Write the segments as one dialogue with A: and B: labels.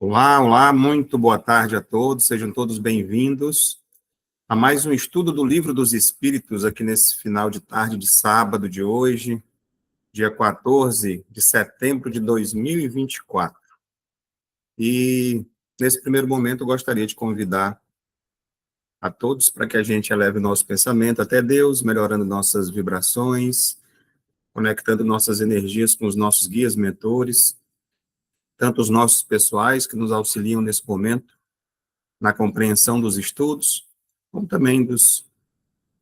A: Olá, olá, muito boa tarde a todos, sejam todos bem-vindos a mais um estudo do Livro dos Espíritos, aqui nesse final de tarde de sábado de hoje, dia 14 de setembro de 2024. E, nesse primeiro momento, eu gostaria de convidar a todos para que a gente eleve o nosso pensamento até Deus, melhorando nossas vibrações, conectando nossas energias com os nossos guias mentores, tanto os nossos pessoais que nos auxiliam nesse momento, na compreensão dos estudos, como também dos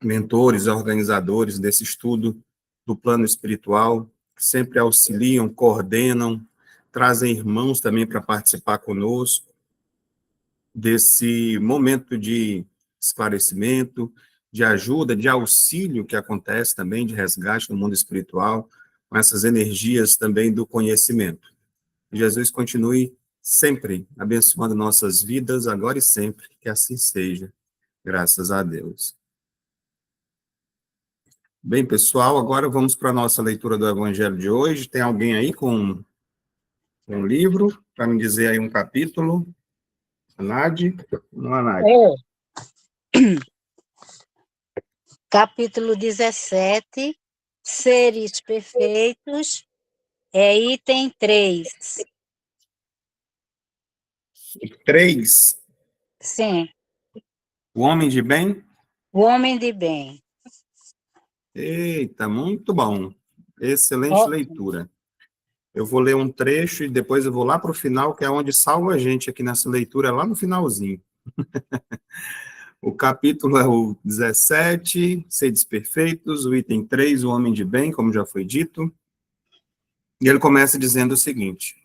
A: mentores, organizadores desse estudo do plano espiritual, que sempre auxiliam, coordenam, trazem irmãos também para participar conosco desse momento de esclarecimento, de ajuda, de auxílio que acontece também, de resgate no mundo espiritual, com essas energias também do conhecimento. Que Jesus continue sempre abençoando nossas vidas, agora e sempre, que assim seja. Graças a Deus. Bem, pessoal, agora vamos para a nossa leitura do Evangelho de hoje. Tem alguém aí com um livro para me dizer aí um capítulo? Anade? Não, Anade.
B: Capítulo 17, Seres Perfeitos, item 3.
A: 3.
B: Sim,
A: O homem de bem?
B: o homem de bem.
A: Eita, muito bom. Excelente
B: Ó,
A: leitura. Eu vou ler um trecho e depois eu vou lá para o final, que é onde salva a gente aqui nessa leitura, é lá no finalzinho. O capítulo é o 17, Seres Perfeitos, o item 3, o homem de bem, como já foi dito. E ele começa dizendo o seguinte: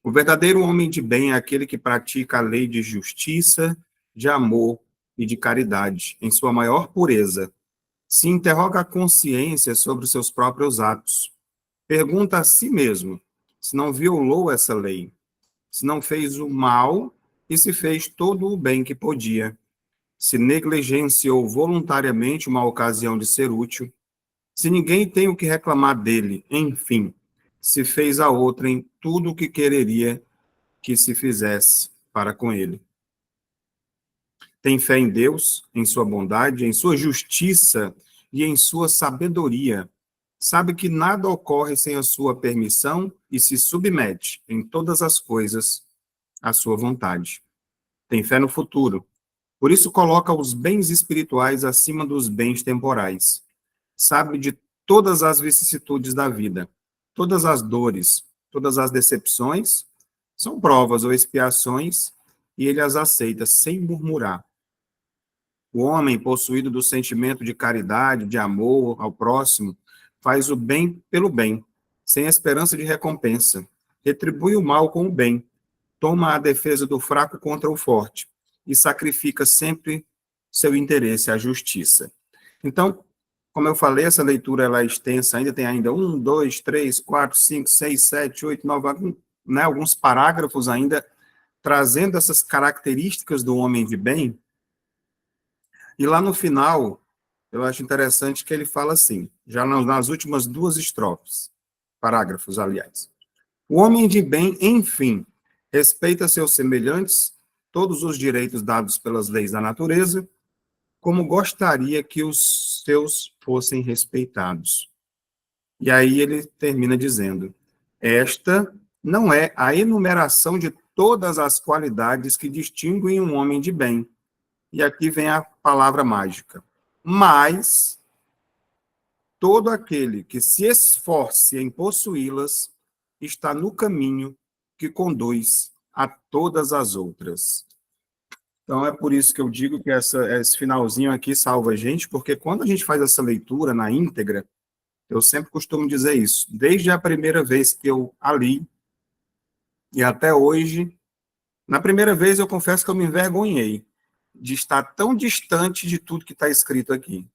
A: o verdadeiro homem de bem é aquele que pratica a lei de justiça, de amor e de caridade, em sua maior pureza. Se interroga a consciência sobre os seus próprios atos. Pergunta a si mesmo se não violou essa lei, se não fez o mal e se fez todo o bem que podia, se negligenciou voluntariamente uma ocasião de ser útil, se ninguém tem o que reclamar dele, enfim, se fez a outrem tudo o que quereria que se fizesse para com ele. Tem fé em Deus, em sua bondade, em sua justiça e em sua sabedoria. Sabe que nada ocorre sem a sua permissão e se submete em todas as coisas à sua vontade. Tem fé no futuro. Por isso coloca os bens espirituais acima dos bens temporais. Sabe de todas as vicissitudes da vida, todas as dores, todas as decepções, são provas ou expiações, e ele as aceita sem murmurar. O homem, possuído do sentimento de caridade, de amor ao próximo, faz o bem pelo bem, sem esperança de recompensa. Retribui o mal com o bem, toma a defesa do fraco contra o forte e sacrifica sempre seu interesse à justiça. Então, como eu falei, essa leitura ela é extensa, ainda tem ainda 1, 2, 3, 4, 5, 6, 7, 8, 9, né, alguns parágrafos ainda trazendo essas características do homem de bem. E lá no final, eu acho interessante que ele fala assim, já nas últimas 2 estrofes, parágrafos, aliás. O homem de bem, enfim, respeita seus semelhantes, todos os direitos dados pelas leis da natureza, como gostaria que os seus fossem respeitados. E aí ele termina dizendo: esta não é a enumeração de todas as qualidades que distinguem um homem de bem. E aqui vem a palavra mágica. Mas todo aquele que se esforce em possuí-las está no caminho que conduz a todas as outras. Então, é por isso que eu digo que esse finalzinho aqui salva a gente, porque quando a gente faz essa leitura na íntegra, eu sempre costumo dizer isso, desde a primeira vez que eu a li, e até hoje, na primeira vez eu confesso que eu me envergonhei de estar tão distante de tudo que está escrito aqui,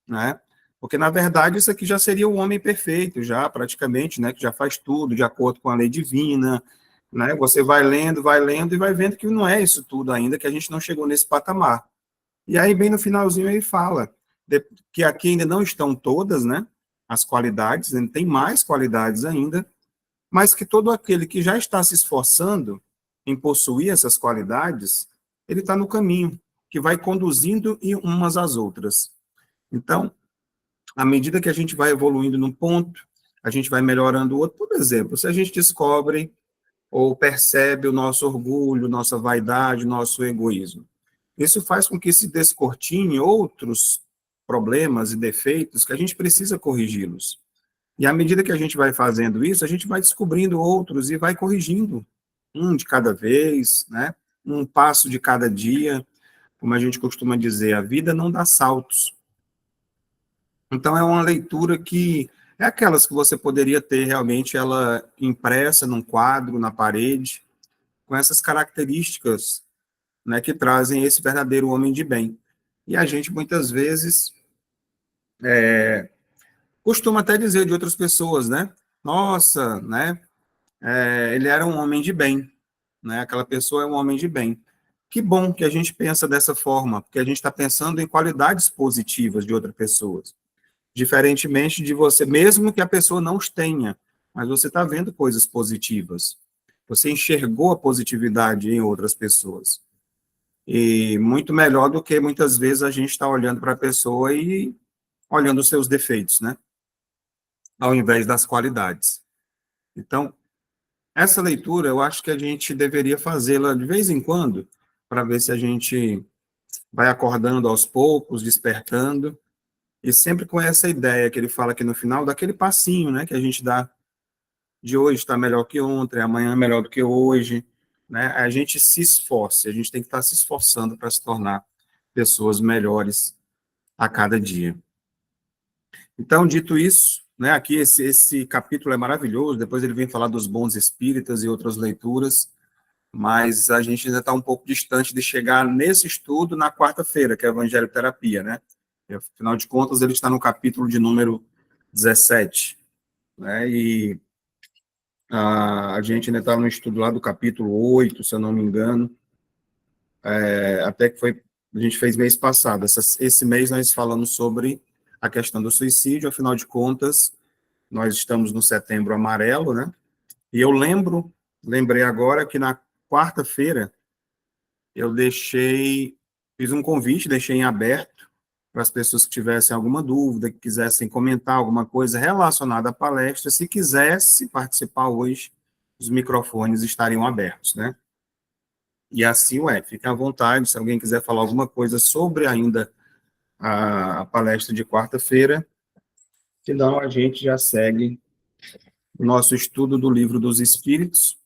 A: né? Porque, na verdade, isso aqui já seria o homem perfeito, já praticamente, né? Que já faz tudo de acordo com a lei divina, né? Você vai lendo e vai vendo que não é isso tudo ainda, que a gente não chegou nesse patamar. E aí, bem no finalzinho, ele fala que aqui ainda não estão todas, né? As qualidades, tem mais qualidades ainda, mas que todo aquele que já está se esforçando em possuir essas qualidades, ele está no caminho, que vai conduzindo umas às outras. Então, à medida que a gente vai evoluindo num ponto, a gente vai melhorando o outro. Por exemplo, se a gente descobre ou percebe o nosso orgulho, nossa vaidade, nosso egoísmo, isso faz com que se descortine outros problemas e defeitos que a gente precisa corrigi-los. E à medida que a gente vai fazendo isso, a gente vai descobrindo outros e vai corrigindo um de cada vez, né? Um passo de cada dia. Como a gente costuma dizer, a vida não dá saltos. Então, é uma leitura que é aquelas que você poderia ter realmente ela impressa num quadro, na parede, com essas características, né, que trazem esse verdadeiro homem de bem. E a gente, muitas vezes, costuma até dizer de outras pessoas, né? Nossa, né? Ele era um homem de bem, né? Aquela pessoa é um homem de bem. Que bom que a gente pensa dessa forma, porque a gente está pensando em qualidades positivas de outras pessoas. Diferentemente de você, mesmo que a pessoa não os tenha, mas você está vendo coisas positivas. Você enxergou a positividade em outras pessoas. E muito melhor do que muitas vezes a gente está olhando para a pessoa e olhando os seus defeitos, né? Ao invés das qualidades. Então, essa leitura eu acho que a gente deveria fazê-la de vez em quando, para ver se a gente vai acordando aos poucos, despertando, e sempre com essa ideia que ele fala aqui no final, daquele passinho, né, que a gente dá de hoje está melhor que ontem, amanhã é melhor do que hoje, né? A gente se esforce, a gente tem que estar se esforçando para se tornar pessoas melhores a cada dia. Então, dito isso, né, aqui esse capítulo é maravilhoso, depois ele vem falar dos bons espíritas e outras leituras, mas a gente ainda está um pouco distante de chegar nesse estudo na quarta-feira, que é a Evangelho Terapia, né? E, afinal de contas, ele está no capítulo de número 17, né? E a gente ainda está no estudo lá do capítulo 8, se eu não me engano, até que a gente fez mês passado. Esse mês nós falamos sobre a questão do suicídio, afinal de contas, nós estamos no Setembro Amarelo, né? E eu lembrei agora que na quarta-feira eu fiz um convite, deixei em aberto para as pessoas que tivessem alguma dúvida, que quisessem comentar alguma coisa relacionada à palestra, se quisesse participar hoje, os microfones estariam abertos, né? E assim fique à vontade, se alguém quiser falar alguma coisa sobre ainda a palestra de quarta-feira, senão a gente já segue o nosso estudo do Livro dos Espíritos,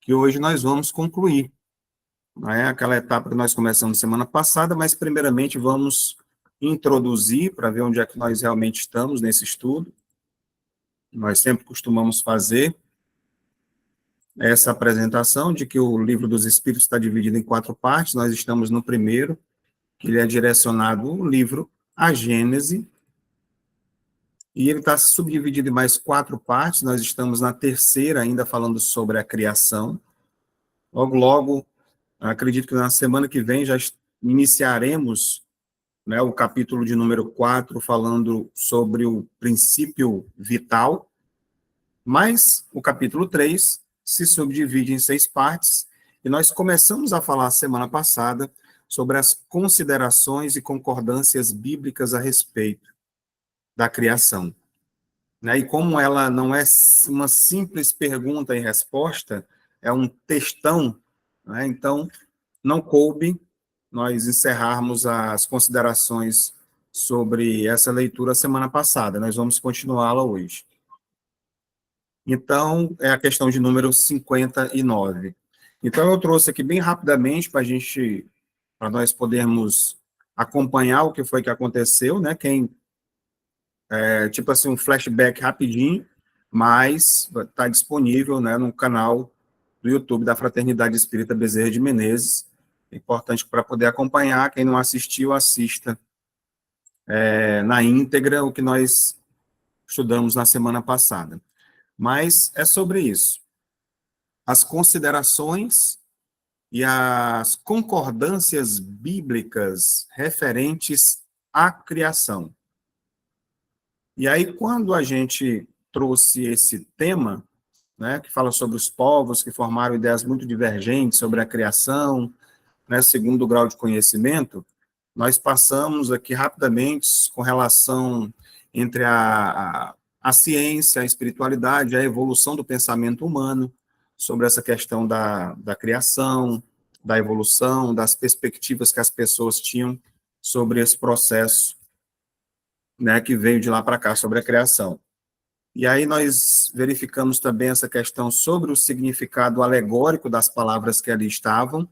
A: que hoje nós vamos concluir. Não é aquela etapa que nós começamos semana passada, mas primeiramente vamos introduzir para ver onde é que nós realmente estamos nesse estudo. Nós sempre costumamos fazer essa apresentação de que o Livro dos Espíritos está dividido em 4 partes, nós estamos no primeiro, que ele é direcionado, o livro, à Gênese, e ele está subdividido em mais 4 partes, nós estamos na terceira ainda falando sobre a criação. Logo, acredito que na semana que vem já iniciaremos, né, o capítulo de número 4, falando sobre o princípio vital, mas o capítulo 3 se subdivide em 6 partes, e nós começamos a falar semana passada sobre as considerações e concordâncias bíblicas a respeito da criação, né? E como ela não é uma simples pergunta e resposta, é um textão, né? Então, não coube nós encerrarmos as considerações sobre essa leitura semana passada. Nós vamos continuá-la hoje. Então, é a questão de número 59. Então, eu trouxe aqui bem rapidamente para nós podermos acompanhar o que foi que aconteceu, né? Tipo assim, um flashback rapidinho, mas está disponível, né, no canal do YouTube da Fraternidade Espírita Bezerra de Menezes. É importante para poder acompanhar. Quem não assistiu, assista na íntegra o que nós estudamos na semana passada. Mas é sobre isso. As considerações e as concordâncias bíblicas referentes à criação. E aí, quando a gente trouxe esse tema, né, que fala sobre os povos que formaram ideias muito divergentes sobre a criação, né, segundo o grau de conhecimento, nós passamos aqui rapidamente com relação entre a ciência, a espiritualidade, a evolução do pensamento humano, sobre essa questão da criação, da evolução, das perspectivas que as pessoas tinham sobre esse processo, né, que veio de lá para cá, sobre a criação. E aí nós verificamos também essa questão sobre o significado alegórico das palavras que ali estavam,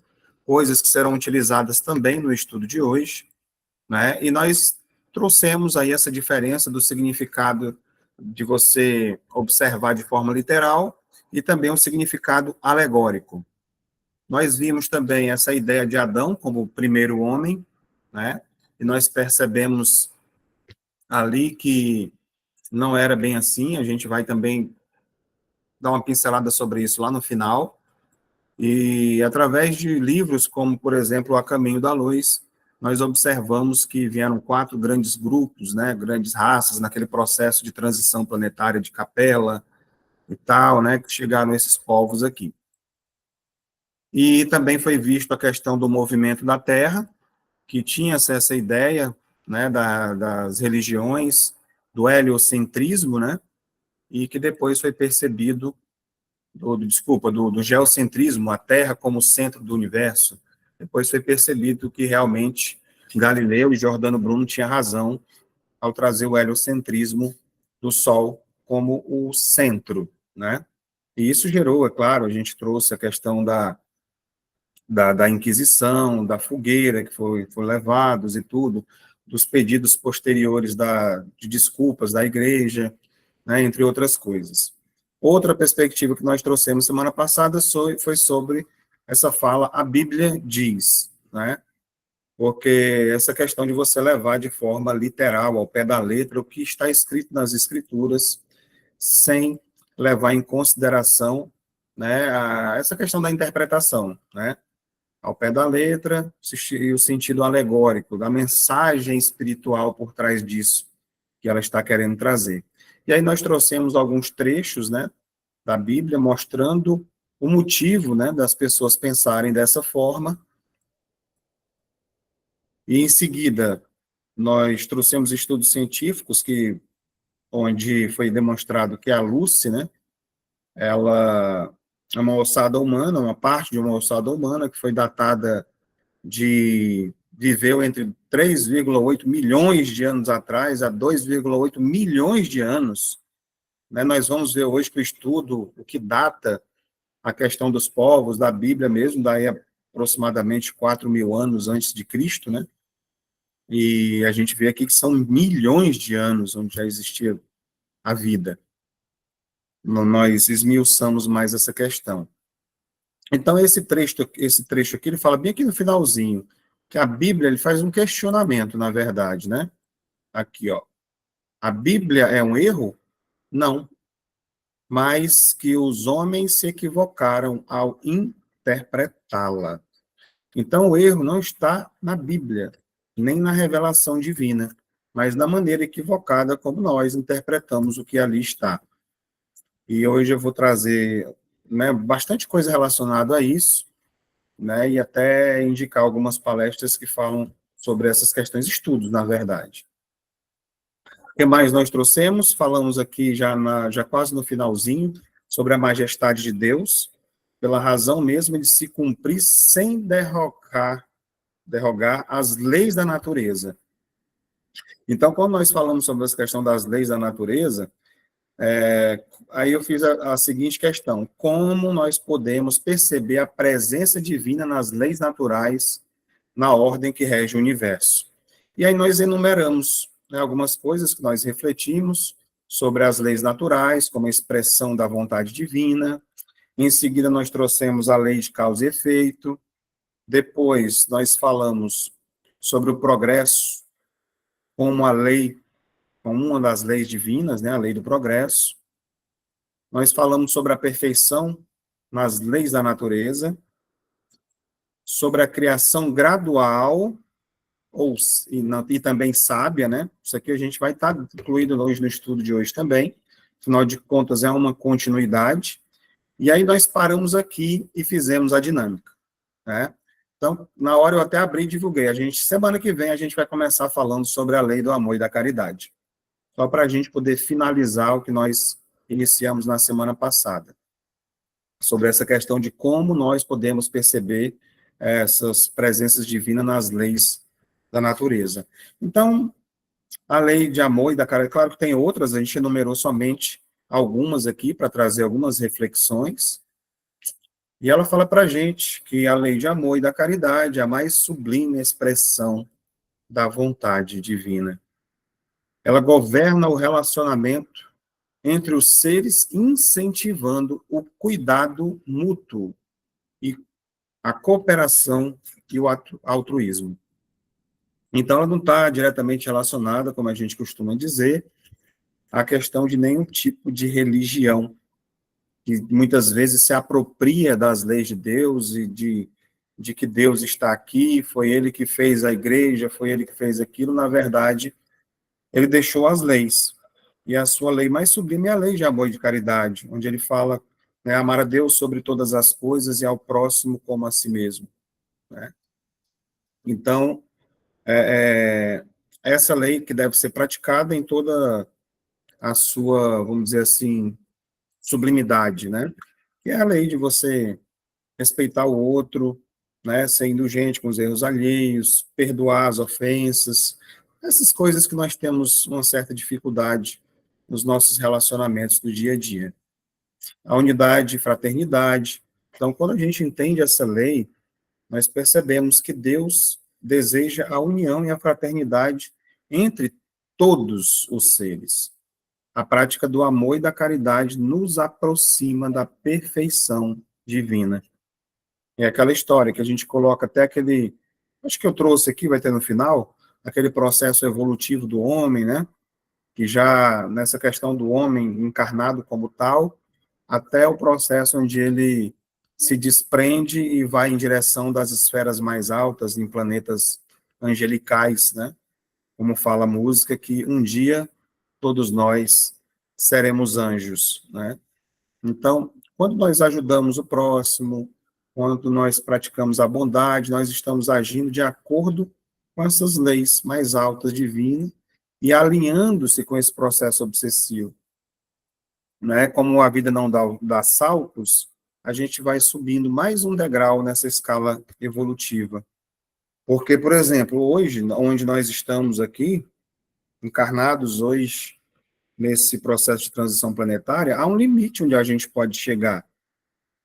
A: coisas que serão utilizadas também no estudo de hoje, né? E nós trouxemos aí essa diferença do significado de você observar de forma literal e também o significado alegórico. Nós vimos também essa ideia de Adão como o primeiro homem, né? E nós percebemos ali que não era bem assim, a gente vai também dar uma pincelada sobre isso lá no final, e através de livros como, por exemplo, A Caminho da Luz, nós observamos que vieram 4 grandes grupos, né, grandes raças, naquele processo de transição planetária de Capela e tal, né, que chegaram esses povos aqui. E também foi visto a questão do movimento da Terra, que tinha essa ideia, né, das religiões, do heliocentrismo, né, e que depois foi percebido, do geocentrismo, a Terra como centro do universo. Depois foi percebido que realmente Galileu e Giordano Bruno tinham razão ao trazer o heliocentrismo do Sol como o centro, né? E isso gerou, é claro, a gente trouxe a questão da Inquisição, da fogueira que foi levados e tudo, dos pedidos posteriores de desculpas da igreja, né, entre outras coisas. Outra perspectiva que nós trouxemos semana passada foi sobre essa fala, a Bíblia diz, né? Porque essa questão de você levar de forma literal, ao pé da letra, o que está escrito nas Escrituras, sem levar em consideração, né, essa questão da interpretação, né? Ao pé da letra, e o sentido alegórico, da mensagem espiritual por trás disso, que ela está querendo trazer. E aí nós trouxemos alguns trechos, né, da Bíblia, mostrando o motivo, né, das pessoas pensarem dessa forma. E, em seguida, nós trouxemos estudos científicos onde foi demonstrado que a Lucy, né, ela é uma ossada humana, uma parte de uma ossada humana que foi datada viveu entre 3,8 milhões de anos atrás a 2,8 milhões de anos. Né? Nós vamos ver hoje que o estudo, o que data a questão dos povos, da Bíblia mesmo, daí aproximadamente 4.000 anos antes de Cristo, né? E a gente vê aqui que são milhões de anos onde já existia a vida. Nós esmiuçamos mais essa questão. Então, esse trecho aqui, ele fala bem aqui no finalzinho, que a Bíblia, ele faz um questionamento, na verdade, né? Aqui, ó. A Bíblia é um erro? Não. Mas que os homens se equivocaram ao interpretá-la. Então, o erro não está na Bíblia, nem na revelação divina, mas na maneira equivocada como nós interpretamos o que ali está. E hoje eu vou trazer, né, bastante coisa relacionada a isso, né, e até indicar algumas palestras que falam sobre essas questões, estudos, na verdade. O que mais nós trouxemos? Falamos aqui já quase no finalzinho, sobre a majestade de Deus, pela razão mesmo de se cumprir sem derrogar as leis da natureza. Então, quando nós falamos sobre essa questão das leis da natureza, aí eu fiz a seguinte questão: como nós podemos perceber a presença divina nas leis naturais, na ordem que rege o universo? E aí nós enumeramos, né, algumas coisas que nós refletimos sobre as leis naturais, como a expressão da vontade divina. Em seguida, nós trouxemos a lei de causa e efeito. Depois, nós falamos sobre o progresso como como uma das leis divinas, né, a lei do progresso. Nós falamos sobre a perfeição nas leis da natureza, sobre a criação gradual e também sábia, né? Isso aqui a gente vai estar incluído hoje no estudo de hoje também. Afinal de contas, é uma continuidade. E aí nós paramos aqui e fizemos a dinâmica, né? Então, na hora eu até abri e divulguei. Semana que vem a gente vai começar falando sobre a lei do amor e da caridade. Só para a gente poder finalizar o que nós iniciamos na semana passada, sobre essa questão de como nós podemos perceber essas presenças divinas nas leis da natureza. Então, a lei de amor e da caridade, claro que tem outras, a gente enumerou somente algumas aqui para trazer algumas reflexões, e ela fala para a gente que a lei de amor e da caridade é a mais sublime expressão da vontade divina. Ela governa o relacionamento entre os seres, incentivando o cuidado mútuo e a cooperação e o altruísmo. Então, ela não está diretamente relacionada, como a gente costuma dizer, à questão de nenhum tipo de religião, que muitas vezes se apropria das leis de Deus e de que Deus está aqui, foi Ele que fez a igreja, foi Ele que fez aquilo. Na verdade, Ele deixou as leis. E a sua lei mais sublime é a lei de amor e de caridade, onde Ele fala, né, amar a Deus sobre todas as coisas e ao próximo como a si mesmo, né? Então, essa lei que deve ser praticada em toda a sua, vamos dizer assim, sublimidade, né? Que é a lei de você respeitar o outro, né? Ser indulgente com os erros alheios, perdoar as ofensas, essas coisas que nós temos uma certa dificuldade nos nossos relacionamentos do dia a dia. A unidade, fraternidade. Então, quando a gente entende essa lei, nós percebemos que Deus deseja a união e a fraternidade entre todos os seres. A prática do amor e da caridade nos aproxima da perfeição divina. É aquela história que a gente coloca até aquele, acho que eu trouxe aqui, vai ter no final, aquele processo evolutivo do homem, né? Que já nessa questão do homem encarnado como tal, até o processo onde ele se desprende e vai em direção das esferas mais altas, em planetas angelicais, né? Como fala a música, que um dia todos nós seremos anjos, né? Então, quando nós ajudamos o próximo, quando nós praticamos a bondade, nós estamos agindo de acordo com essas leis mais altas divinas e alinhando-se com esse processo obsessivo, né? Como a vida não dá saltos, a gente vai subindo mais um degrau nessa escala evolutiva. Porque, por exemplo, hoje, onde nós estamos aqui, encarnados hoje, nesse processo de transição planetária, há um limite onde a gente pode chegar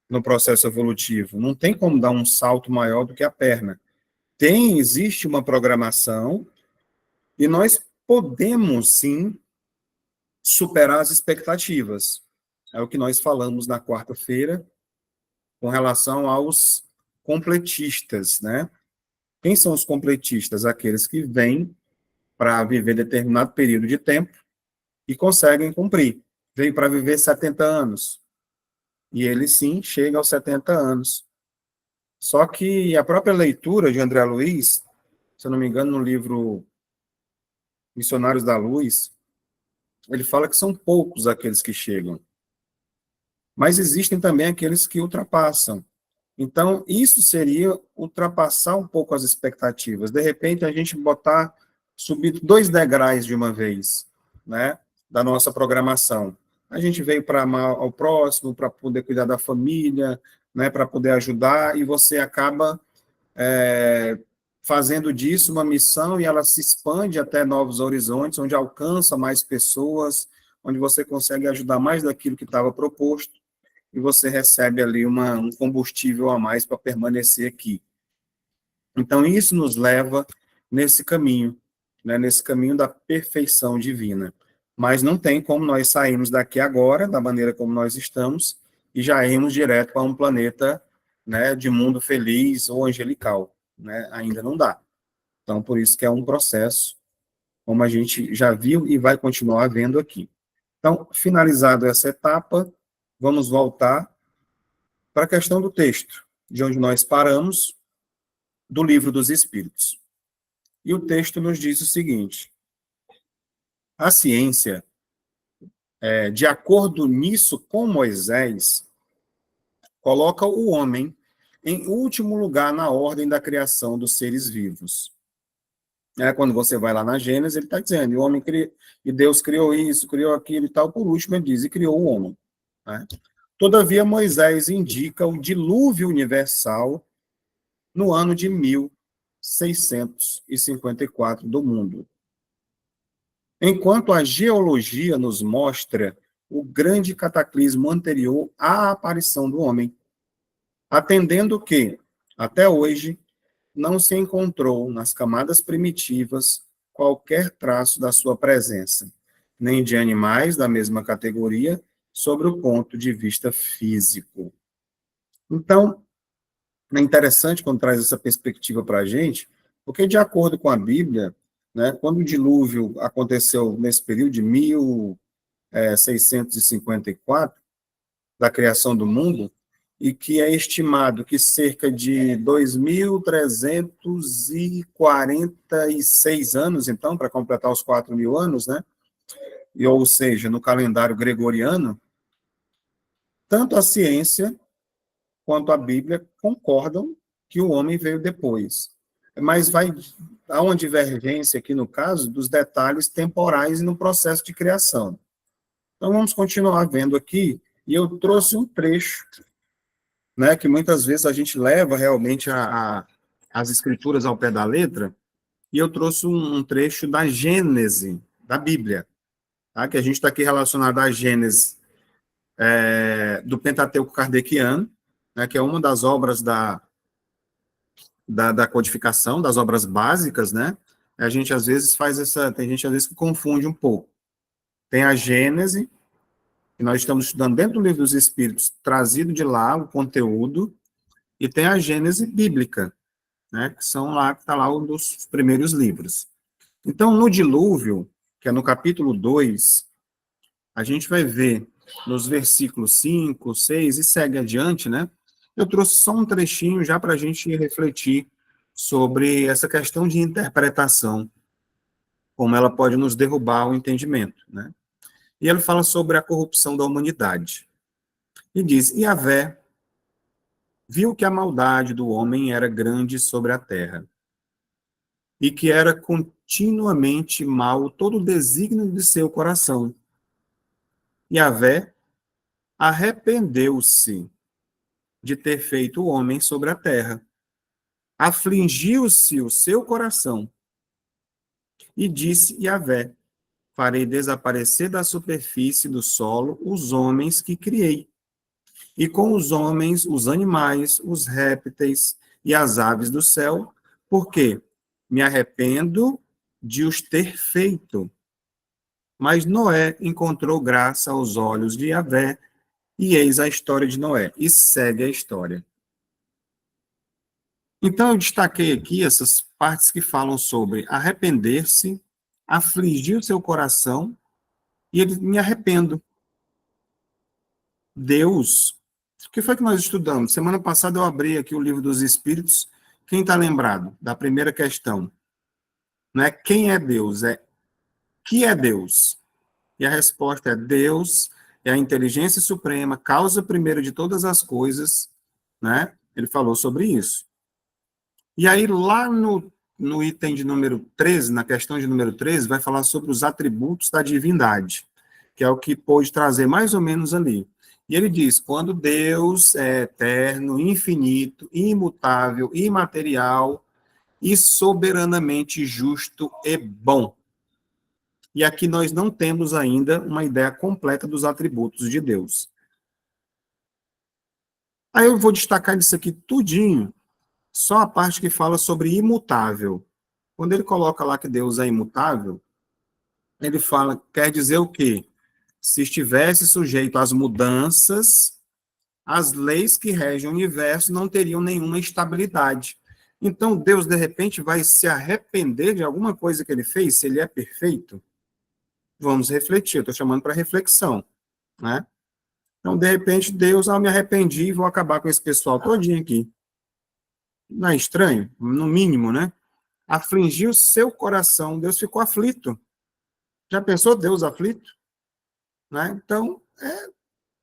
A: no processo evolutivo. Não tem como dar um salto maior do que a perna. Existe uma programação e nós podemos, sim, superar as expectativas. É o que nós falamos na quarta-feira com relação aos completistas, né? Quem são os completistas? Aqueles que vêm para viver determinado período de tempo e conseguem cumprir. Veio para viver 70 anos. E ele, sim, chega aos 70 anos. Só que a própria leitura de André Luiz, se eu não me engano, no livro Missionários da Luz, ele fala que são poucos aqueles que chegam. Mas existem também aqueles que ultrapassam. Então, isso seria ultrapassar um pouco as expectativas. De repente, a gente subir 2 degraus de uma vez, né, da nossa programação. A gente veio para amar ao próximo, para poder cuidar da família, né, para poder ajudar, e você acaba fazendo disso uma missão e ela se expande até novos horizontes, onde alcança mais pessoas, onde você consegue ajudar mais daquilo que estava proposto, e você recebe ali um combustível a mais para permanecer aqui. Então, isso nos leva nesse caminho, né, nesse caminho da perfeição divina. Mas não tem como nós sairmos daqui agora, da maneira como nós estamos, e já irmos direto para um planeta, né, de mundo feliz ou angelical, né? Ainda não dá. Então, por isso que é um processo, como a gente já viu e vai continuar vendo aqui. Então, finalizado essa etapa, vamos voltar para a questão do texto, de onde nós paramos, do Livro dos Espíritos. E o texto nos diz o seguinte: a ciência, de acordo nisso com Moisés, coloca o homem em último lugar na ordem da criação dos seres vivos. Quando você vai lá na Gênesis, ele está dizendo, o homem e Deus criou isso, criou aquilo e tal, por último ele diz, e criou o homem. Né? Todavia, Moisés indica o dilúvio universal no ano de 1654 do mundo. Enquanto a geologia nos mostra o grande cataclismo anterior à aparição do homem, atendendo que, até hoje, não se encontrou nas camadas primitivas qualquer traço da sua presença, nem de animais da mesma categoria, sobre o ponto de vista físico. Então, é interessante quando traz essa perspectiva para a gente, porque, de acordo com a Bíblia, né, quando o dilúvio aconteceu nesse período de 1654, da criação do mundo, e que é estimado que cerca de 2.346 anos, então, para completar os 4.000 anos, né? Ou seja, no calendário gregoriano, tanto a ciência quanto a Bíblia concordam que o homem veio depois. Mas há uma divergência aqui, no caso, dos detalhes temporais no processo de criação. Então, vamos continuar vendo aqui, e eu trouxe um trecho, né, que muitas vezes a gente leva realmente as escrituras ao pé da letra, e eu trouxe um trecho da Gênese, da Bíblia, tá? Que a gente está aqui relacionado à Gênese do Pentateuco Kardeciano, né, que é uma das obras da codificação, das obras básicas, né? A gente às vezes tem gente às vezes que confunde um pouco. Tem a Gênese, que nós estamos estudando dentro do Livro dos Espíritos, trazido de lá o conteúdo, e tem a Gênese bíblica, né, que está lá um dos primeiros livros. Então, no dilúvio, que é no capítulo 2, a gente vai ver nos versículos 5, 6 e segue adiante, né? Eu trouxe só um trechinho já para a gente refletir sobre essa questão de interpretação, como ela pode nos derrubar o entendimento, né? E ele fala sobre a corrupção da humanidade. E diz, Yahvé viu que a maldade do homem era grande sobre a terra, e que era continuamente mau todo o desígnio de seu coração. Yahvé arrependeu-se de ter feito o homem sobre a terra. Afligiu-se o seu coração, e disse Yahvé, farei desaparecer da superfície do solo os homens que criei, e com os homens, os animais, os répteis e as aves do céu, porque me arrependo de os ter feito. Mas Noé encontrou graça aos olhos de Yahvé, e eis a história de Noé, e segue a história. Então, eu destaquei aqui essas partes que falam sobre arrepender-se, afligir o seu coração, e ele me arrependo. Deus, o que foi que nós estudamos? Semana passada eu abri aqui o Livro dos Espíritos. Quem está lembrado da primeira questão? Não é quem é Deus, é que é Deus. E a resposta é Deus é a inteligência suprema, causa primeira de todas as coisas, né? Ele falou sobre isso. E aí, lá no item de número 13, na questão de número 13, vai falar sobre os atributos da divindade, que é o que pôde trazer mais ou menos ali. E ele diz, quando Deus é eterno, infinito, imutável, imaterial e soberanamente justo e bom. E aqui nós não temos ainda uma ideia completa dos atributos de Deus. Aí eu vou destacar disso aqui tudinho, só a parte que fala sobre imutável. Quando ele coloca lá que Deus é imutável, ele fala, quer dizer o quê? Se estivesse sujeito às mudanças, as leis que regem o universo não teriam nenhuma estabilidade. Então, Deus, de repente, vai se arrepender de alguma coisa que ele fez, se ele é perfeito? Vamos refletir, eu estou chamando para reflexão, né? Então, de repente, Deus, me arrependi e vou acabar com esse pessoal todinho aqui. Não é estranho? No mínimo, né? Afligiu seu coração, Deus ficou aflito. Já pensou Deus aflito? Né? Então,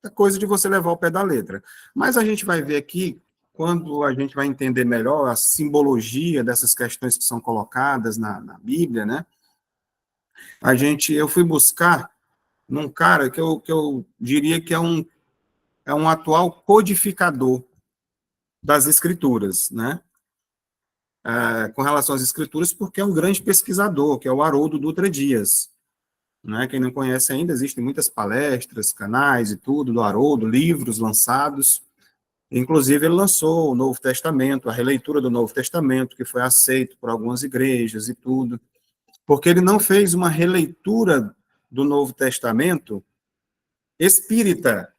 A: é coisa de você levar ao pé da letra. Mas a gente vai ver aqui, quando a gente vai entender melhor a simbologia dessas questões que são colocadas na Bíblia, né? Eu fui buscar num cara que eu diria que é um atual codificador das escrituras, né? Com relação às escrituras, porque é um grande pesquisador, que é o Haroldo Dutra Dias. Né? Quem não conhece ainda, existem muitas palestras, canais e tudo do Haroldo, livros lançados. Inclusive, ele lançou o Novo Testamento, a releitura do Novo Testamento, que foi aceito por algumas igrejas e tudo, porque ele não fez uma releitura do Novo Testamento espírita.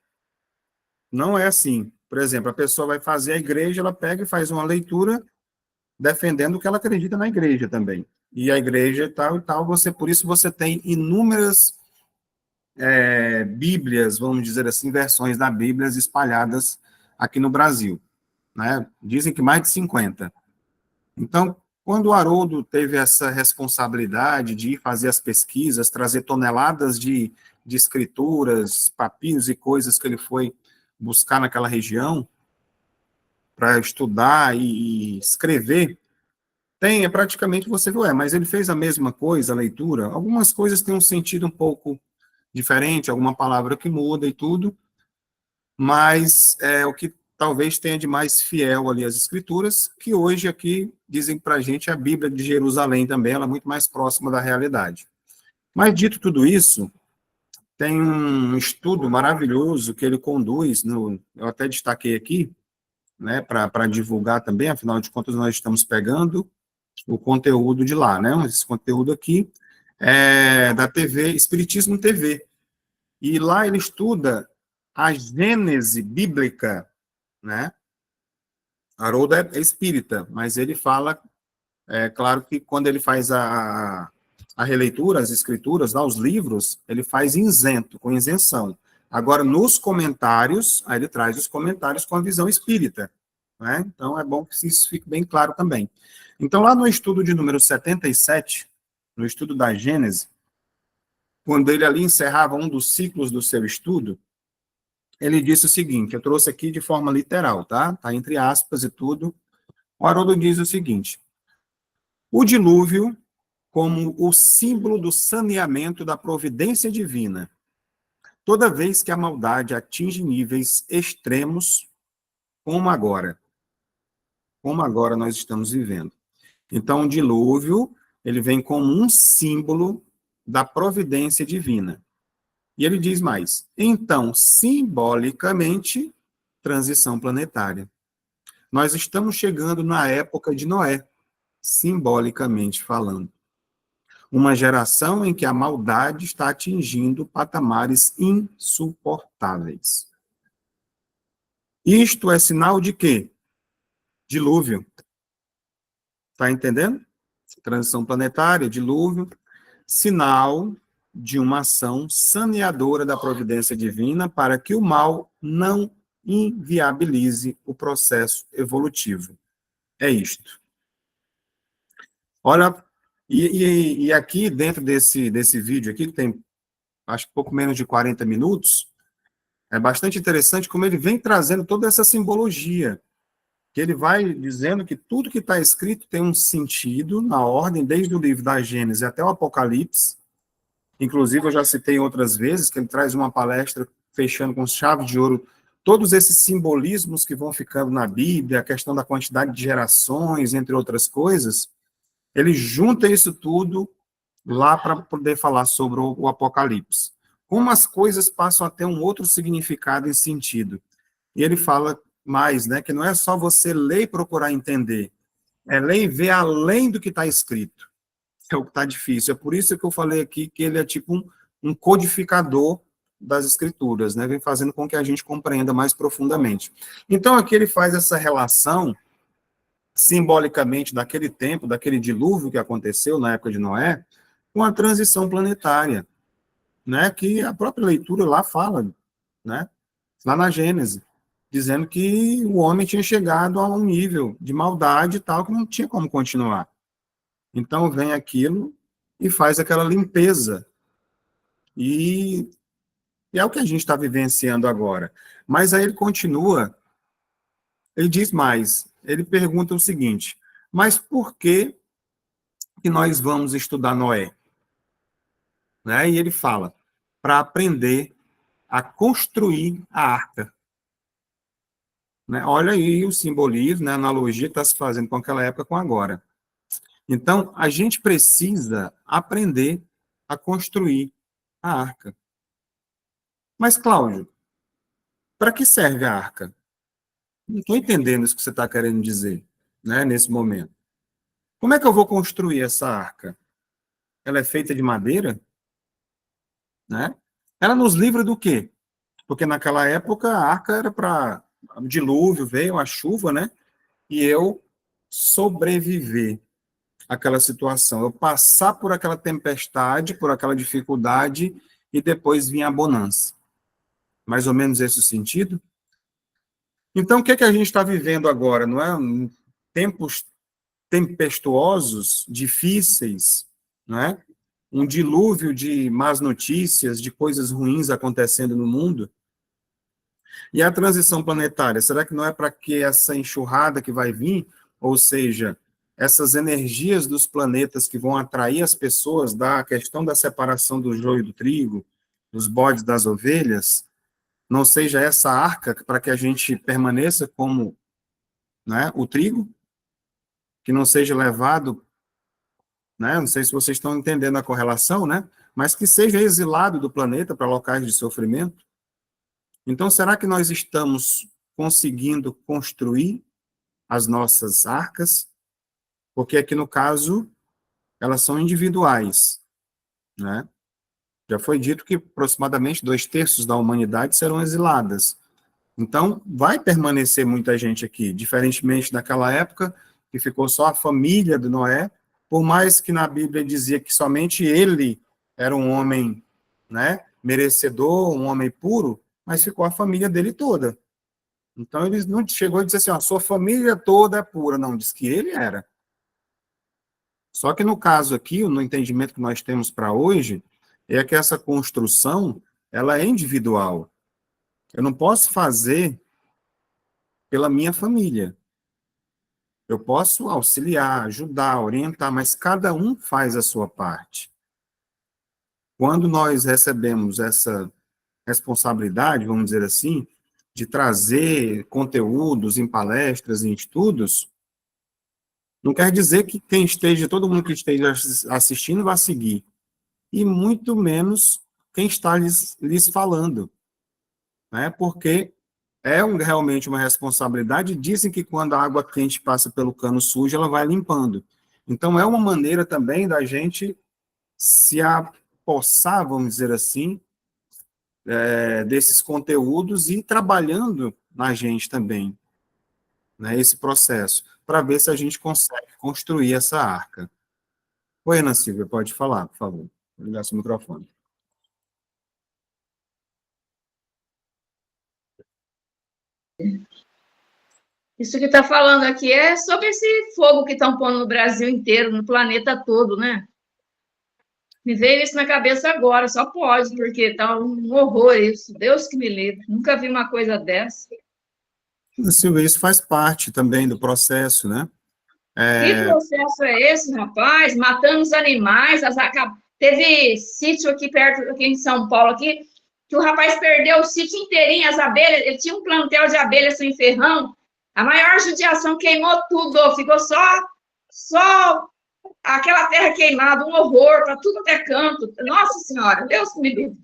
A: Não é assim. Por exemplo, a pessoa vai fazer a igreja, ela pega e faz uma leitura defendendo o que ela acredita na igreja também. E a igreja tal e tal, por isso você tem inúmeras Bíblias, vamos dizer assim, versões da Bíblia espalhadas aqui no Brasil. Né? Dizem que mais de 50. Então, quando o Haroldo teve essa responsabilidade de ir fazer as pesquisas, trazer toneladas de escrituras, papiros e coisas que ele foi buscar naquela região para estudar e escrever, praticamente você viu, mas ele fez a mesma coisa, a leitura. Algumas coisas têm um sentido um pouco diferente, alguma palavra que muda e tudo, mas é o que talvez tenha de mais fiel ali as escrituras, que hoje aqui dizem para a gente a Bíblia de Jerusalém também, ela é muito mais próxima da realidade. Mas dito tudo isso, tem um estudo maravilhoso que ele conduz, eu até destaquei aqui, né, para divulgar também, afinal de contas nós estamos pegando o conteúdo de lá, né, esse conteúdo aqui é da TV, Espiritismo TV, e lá ele estuda a gênese bíblica, né? Haroldo é espírita, mas ele fala, claro que quando ele faz a releitura, as escrituras, lá, os livros, ele faz isento, com isenção. Agora, nos comentários, aí ele traz os comentários com a visão espírita, né? Então, é bom que isso fique bem claro também. Então, lá no estudo de número 77, no estudo da Gênese, quando ele ali encerrava um dos ciclos do seu estudo, ele disse o seguinte, eu trouxe aqui de forma literal, tá? Tá entre aspas e tudo. O Haroldo diz o seguinte, o dilúvio como o símbolo do saneamento da providência divina, toda vez que a maldade atinge níveis extremos, como agora nós estamos vivendo. Então, o dilúvio, ele vem como um símbolo da providência divina. E ele diz mais, então, simbolicamente, transição planetária. Nós estamos chegando na época de Noé, simbolicamente falando. Uma geração em que a maldade está atingindo patamares insuportáveis. Isto é sinal de quê? Dilúvio. Está entendendo? Transição planetária, dilúvio, sinal de uma ação saneadora da providência divina para que o mal não inviabilize o processo evolutivo. É isto. Olha, e aqui dentro desse vídeo aqui, que tem acho que pouco menos de 40 minutos, é bastante interessante como ele vem trazendo toda essa simbologia, que ele vai dizendo que tudo que está escrito tem um sentido na ordem, desde o livro da Gênesis até o Apocalipse. Inclusive, eu já citei outras vezes que ele traz uma palestra fechando com chave de ouro todos esses simbolismos que vão ficando na Bíblia, a questão da quantidade de gerações, entre outras coisas. Ele junta isso tudo lá para poder falar sobre o Apocalipse. Como as coisas passam a ter um outro significado e sentido. E ele fala mais, né, que não é só você ler e procurar entender, é ler e ver além do que está escrito. É o que está difícil. É por isso que eu falei aqui que ele é tipo um codificador das escrituras, né, vem fazendo com que a gente compreenda mais profundamente. Então, aqui ele faz essa relação simbolicamente daquele tempo, daquele dilúvio que aconteceu na época de Noé, com a transição planetária, né, que a própria leitura lá fala, né, lá na Gênesis, dizendo que o homem tinha chegado a um nível de maldade e tal, que não tinha como continuar. Então vem aquilo e faz aquela limpeza. E E é o que a gente está vivenciando agora. Mas aí ele continua, ele diz mais, ele pergunta o seguinte, mas por que nós vamos estudar Noé? Né? E ele fala, para aprender a construir a arca. Né? Olha aí o simbolismo, né? A analogia que está se fazendo com aquela época com agora. Então, a gente precisa aprender a construir a arca. Mas, Cláudio, para que serve a arca? Não estou entendendo isso que você está querendo dizer, né, nesse momento. Como é que eu vou construir essa arca? Ela é feita de madeira? Né? Ela nos livra do quê? Porque naquela época a arca era para o dilúvio, veio a chuva, né? E eu sobreviver àquela situação, eu passar por aquela tempestade, por aquela dificuldade e depois vir a bonança. Mais ou menos esse o sentido? Então, o que é que a gente está vivendo agora? Não é tempos tempestuosos, difíceis, não é? Um dilúvio de más notícias, de coisas ruins acontecendo no mundo. E a transição planetária, será que não é para que essa enxurrada que vai vir, ou seja, essas energias dos planetas que vão atrair as pessoas da questão da separação do joio do trigo, dos bodes das ovelhas, não seja essa arca para que a gente permaneça como, né, o trigo, que não seja levado, né, não sei se vocês estão entendendo a correlação, né, mas que seja exilado do planeta para locais de sofrimento. Então, será que nós estamos conseguindo construir as nossas arcas? Porque aqui, no caso, elas são individuais, né? Já foi dito que aproximadamente 2/3 da humanidade serão exiladas. Então, vai permanecer muita gente aqui, diferentemente daquela época, que ficou só a família de Noé, por mais que na Bíblia dizia que somente ele era um homem, né, merecedor, um homem puro, mas ficou a família dele toda. Então, ele não chegou a dizer assim, a sua família toda é pura, não, diz que ele era. Só que no caso aqui, no entendimento que nós temos para hoje, é que essa construção, ela é individual. Eu não posso fazer pela minha família. Eu posso auxiliar, ajudar, orientar, mas cada um faz a sua parte. Quando nós recebemos essa responsabilidade, vamos dizer assim, de trazer conteúdos em palestras, em estudos, não quer dizer que todo mundo que esteja assistindo vai seguir. E muito menos quem está lhes falando. Né? Porque realmente uma responsabilidade. Dizem que quando a água quente passa pelo cano sujo, ela vai limpando. Então, é uma maneira também da gente se apossar, vamos dizer assim, desses conteúdos e ir trabalhando na gente também, né, esse processo, para ver se a gente consegue construir essa arca. Oi, Ana Silvia, pode falar, por favor. Vou ligar seu microfone.
C: Isso que está falando aqui é sobre esse fogo que estão pondo no Brasil inteiro, no planeta todo, né? Me veio isso na cabeça agora, só pode, porque está um horror isso. Deus que me livre. Nunca vi uma coisa dessa.
A: Silvia, isso faz parte também do processo, né?
C: Que processo é esse, rapaz? Matando os animais. Teve sítio aqui perto, aqui em São Paulo, aqui, que o rapaz perdeu o sítio inteirinho, as abelhas, ele tinha um plantel de abelhas sem ferrão. A maior judiação, queimou tudo, ficou só aquela terra queimada, um horror para tudo até canto. Nossa Senhora, Deus me livre.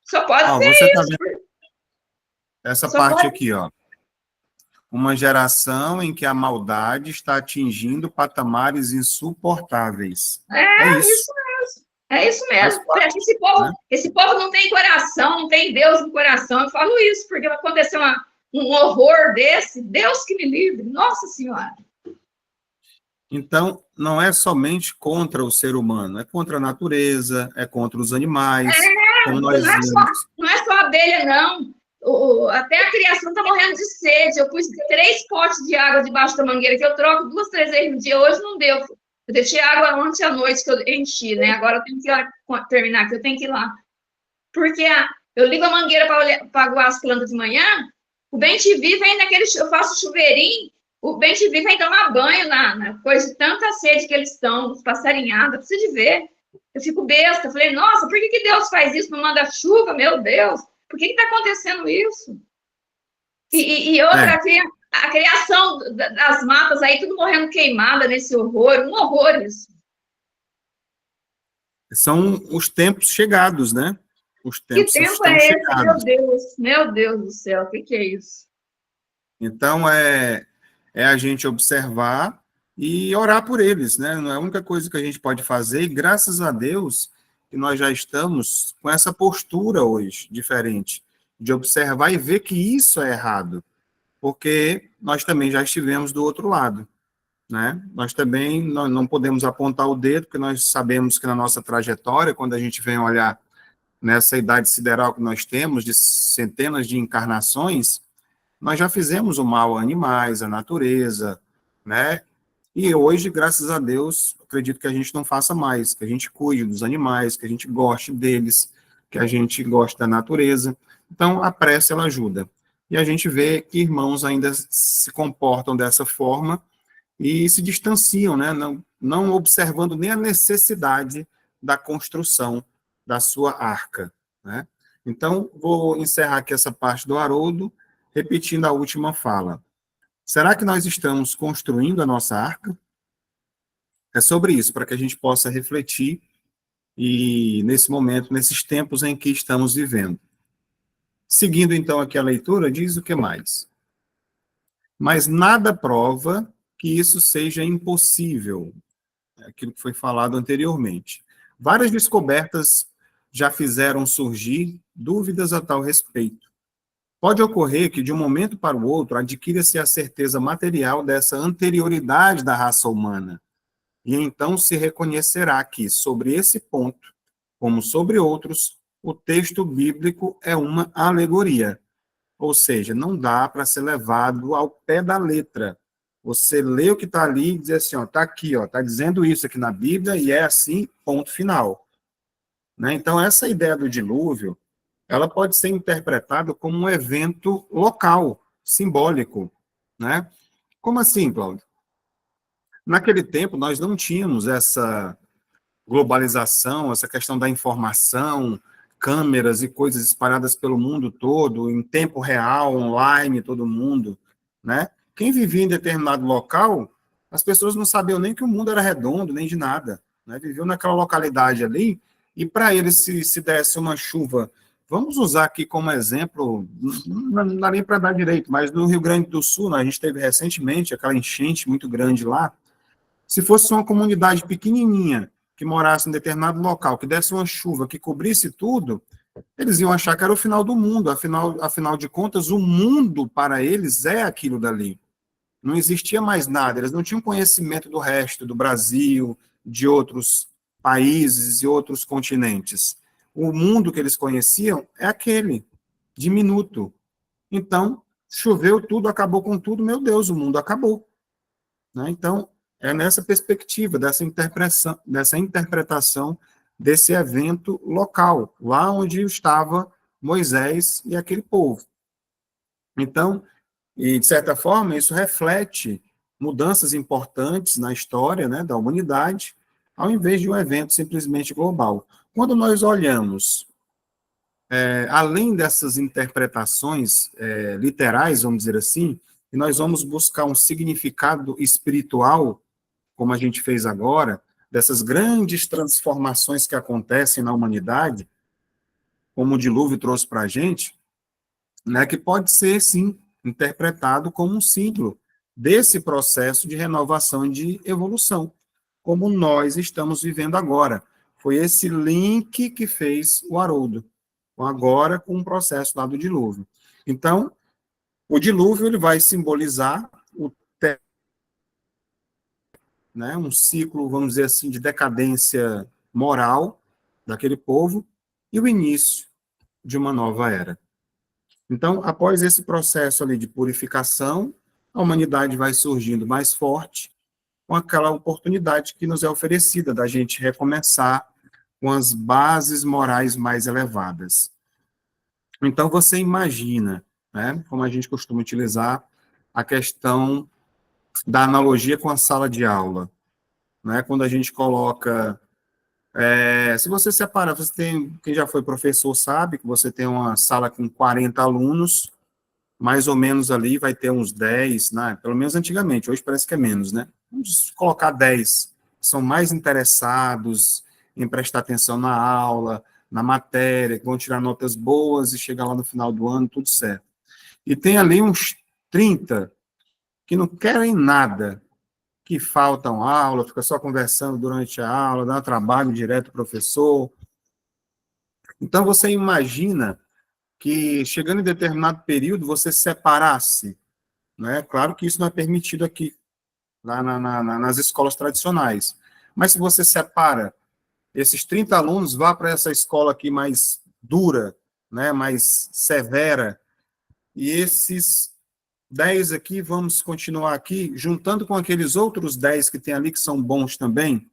C: Só pode ser
A: você
C: isso.
A: tá vendo essa parte aqui, ó. Uma geração em que a maldade está atingindo patamares insuportáveis.
C: É isso mesmo. É isso mesmo. Esse povo não tem coração, não tem Deus no coração. Eu falo isso, porque aconteceu um horror desse. Deus que me livre. Nossa Senhora.
A: Então, não é somente contra o ser humano, é contra a natureza, é contra os animais.
C: Não é só abelha, não. Até a criação está morrendo de sede. Eu pus 3 potes de água debaixo da mangueira, que eu troco 2, 3 vezes no dia. Hoje não deu. Eu deixei água ontem à noite, que eu enchi, né? Agora eu tenho que terminar aqui, eu tenho que ir lá. Porque Eu ligo a mangueira para aguar as plantas de manhã, o bem-te-vi vem naquele, eu faço chuveirinho, o bem-te-vi vem tomar banho na coisa de tanta sede que eles estão, passarinhada, precisa de ver. Eu fico besta, falei, nossa, por que Deus faz isso, não manda chuva, meu Deus? Por que está acontecendo isso? E outra, a criação das matas aí, tudo morrendo queimada nesse horror, um horror isso.
A: São os tempos chegados, né? Os tempos
C: que tempo
A: estão
C: é esse,
A: chegados.
C: meu Deus do céu, o que é isso?
A: Então, é a gente observar e orar por eles, né? Não é a única coisa que a gente pode fazer, e graças a Deus que nós já estamos com essa postura hoje, diferente, de observar e ver que isso é errado, porque nós também já estivemos do outro lado, né? Nós também não podemos apontar o dedo, porque nós sabemos que na nossa trajetória, quando a gente vem olhar nessa idade sideral que nós temos, de centenas de encarnações, nós já fizemos o mal a animais, à natureza, né? E hoje, graças a Deus, acredito que a gente não faça mais, que a gente cuide dos animais, que a gente goste deles, que a gente goste da natureza. Então, a prece, ela ajuda. E a gente vê que irmãos ainda se comportam dessa forma e se distanciam, né? Não observando nem a necessidade da construção da sua arca, né? Então, vou encerrar aqui essa parte do Haroldo, repetindo a última fala. Será que nós estamos construindo a nossa arca? É sobre isso, para que a gente possa refletir e nesse momento, nesses tempos em que estamos vivendo. Seguindo então aqui a leitura, diz o que mais? Mas nada prova que isso seja impossível, aquilo que foi falado anteriormente. Várias descobertas já fizeram surgir dúvidas a tal respeito. Pode ocorrer que, de um momento para o outro, adquira-se a certeza material dessa anterioridade da raça humana, e então se reconhecerá que, sobre esse ponto, como sobre outros, o texto bíblico é uma alegoria, ou seja, não dá para ser levado ao pé da letra. Você lê o que está ali e diz assim, ó, está aqui, ó, está dizendo isso aqui na Bíblia e é assim, ponto final. Né? Então, essa ideia do dilúvio, ela pode ser interpretada como um evento local, simbólico, né? Como assim, Cláudio? Naquele tempo, nós não tínhamos essa globalização, essa questão da informação, câmeras e coisas espalhadas pelo mundo todo, em tempo real, online, todo mundo, né? Quem vivia em determinado local, as pessoas não sabiam nem que o mundo era redondo, nem de nada, né? Viviam naquela localidade ali, e para eles, se desse uma chuva, vamos usar aqui como exemplo, não dá nem para dar direito, mas no Rio Grande do Sul, né, a gente teve recentemente aquela enchente muito grande lá. Se fosse uma comunidade pequenininha, que morasse em determinado local, que desse uma chuva, que cobrisse tudo, eles iam achar que era o final do mundo. Afinal de contas, o mundo para eles é aquilo dali. Não existia mais nada, eles não tinham conhecimento do resto, do Brasil, de outros países e outros continentes. O mundo que eles conheciam é aquele, diminuto. Então, choveu tudo, acabou com tudo, meu Deus, o mundo acabou. Né? Então, é nessa perspectiva, dessa interpretação desse evento local, lá onde estava Moisés e aquele povo. Então, e de certa forma, isso reflete mudanças importantes na história, né, da humanidade, ao invés de um evento simplesmente global. Quando nós olhamos, além dessas interpretações literais, vamos dizer assim, e nós vamos buscar um significado espiritual, como a gente fez agora, dessas grandes transformações que acontecem na humanidade, como o dilúvio trouxe para a gente, né, que pode ser, sim, interpretado como um ciclo desse processo de renovação e de evolução, como nós estamos vivendo agora. Foi esse link que fez o Haroldo, agora com o processo lá do dilúvio. Então, o dilúvio ele vai simbolizar o né, um ciclo, vamos dizer assim, de decadência moral daquele povo e o início de uma nova era. Então, após esse processo ali de purificação, a humanidade vai surgindo mais forte, com aquela oportunidade que nos é oferecida da gente recomeçar com as bases morais mais elevadas. Então, você imagina, né, como a gente costuma utilizar a questão da analogia com a sala de aula, né, quando a gente coloca, se você separa, você tem, quem já foi professor sabe que você tem uma sala com 40 alunos, mais ou menos ali vai ter uns 10, né, pelo menos antigamente, hoje parece que é menos, né, vamos colocar 10, são mais interessados em prestar atenção na aula, na matéria, que vão tirar notas boas e chegar lá no final do ano, tudo certo. E tem ali uns 30 que não querem nada, que faltam aula, fica só conversando durante a aula, dá trabalho direto ao professor. Então, você imagina que, chegando em determinado período, você separasse, né? Claro que isso não é permitido aqui, lá nas escolas tradicionais. Mas se você separa esses 30 alunos, vá para essa escola aqui mais dura, né? Mais severa, e esses 10 aqui, vamos continuar aqui, juntando com aqueles outros 10 que tem ali, que são bons também,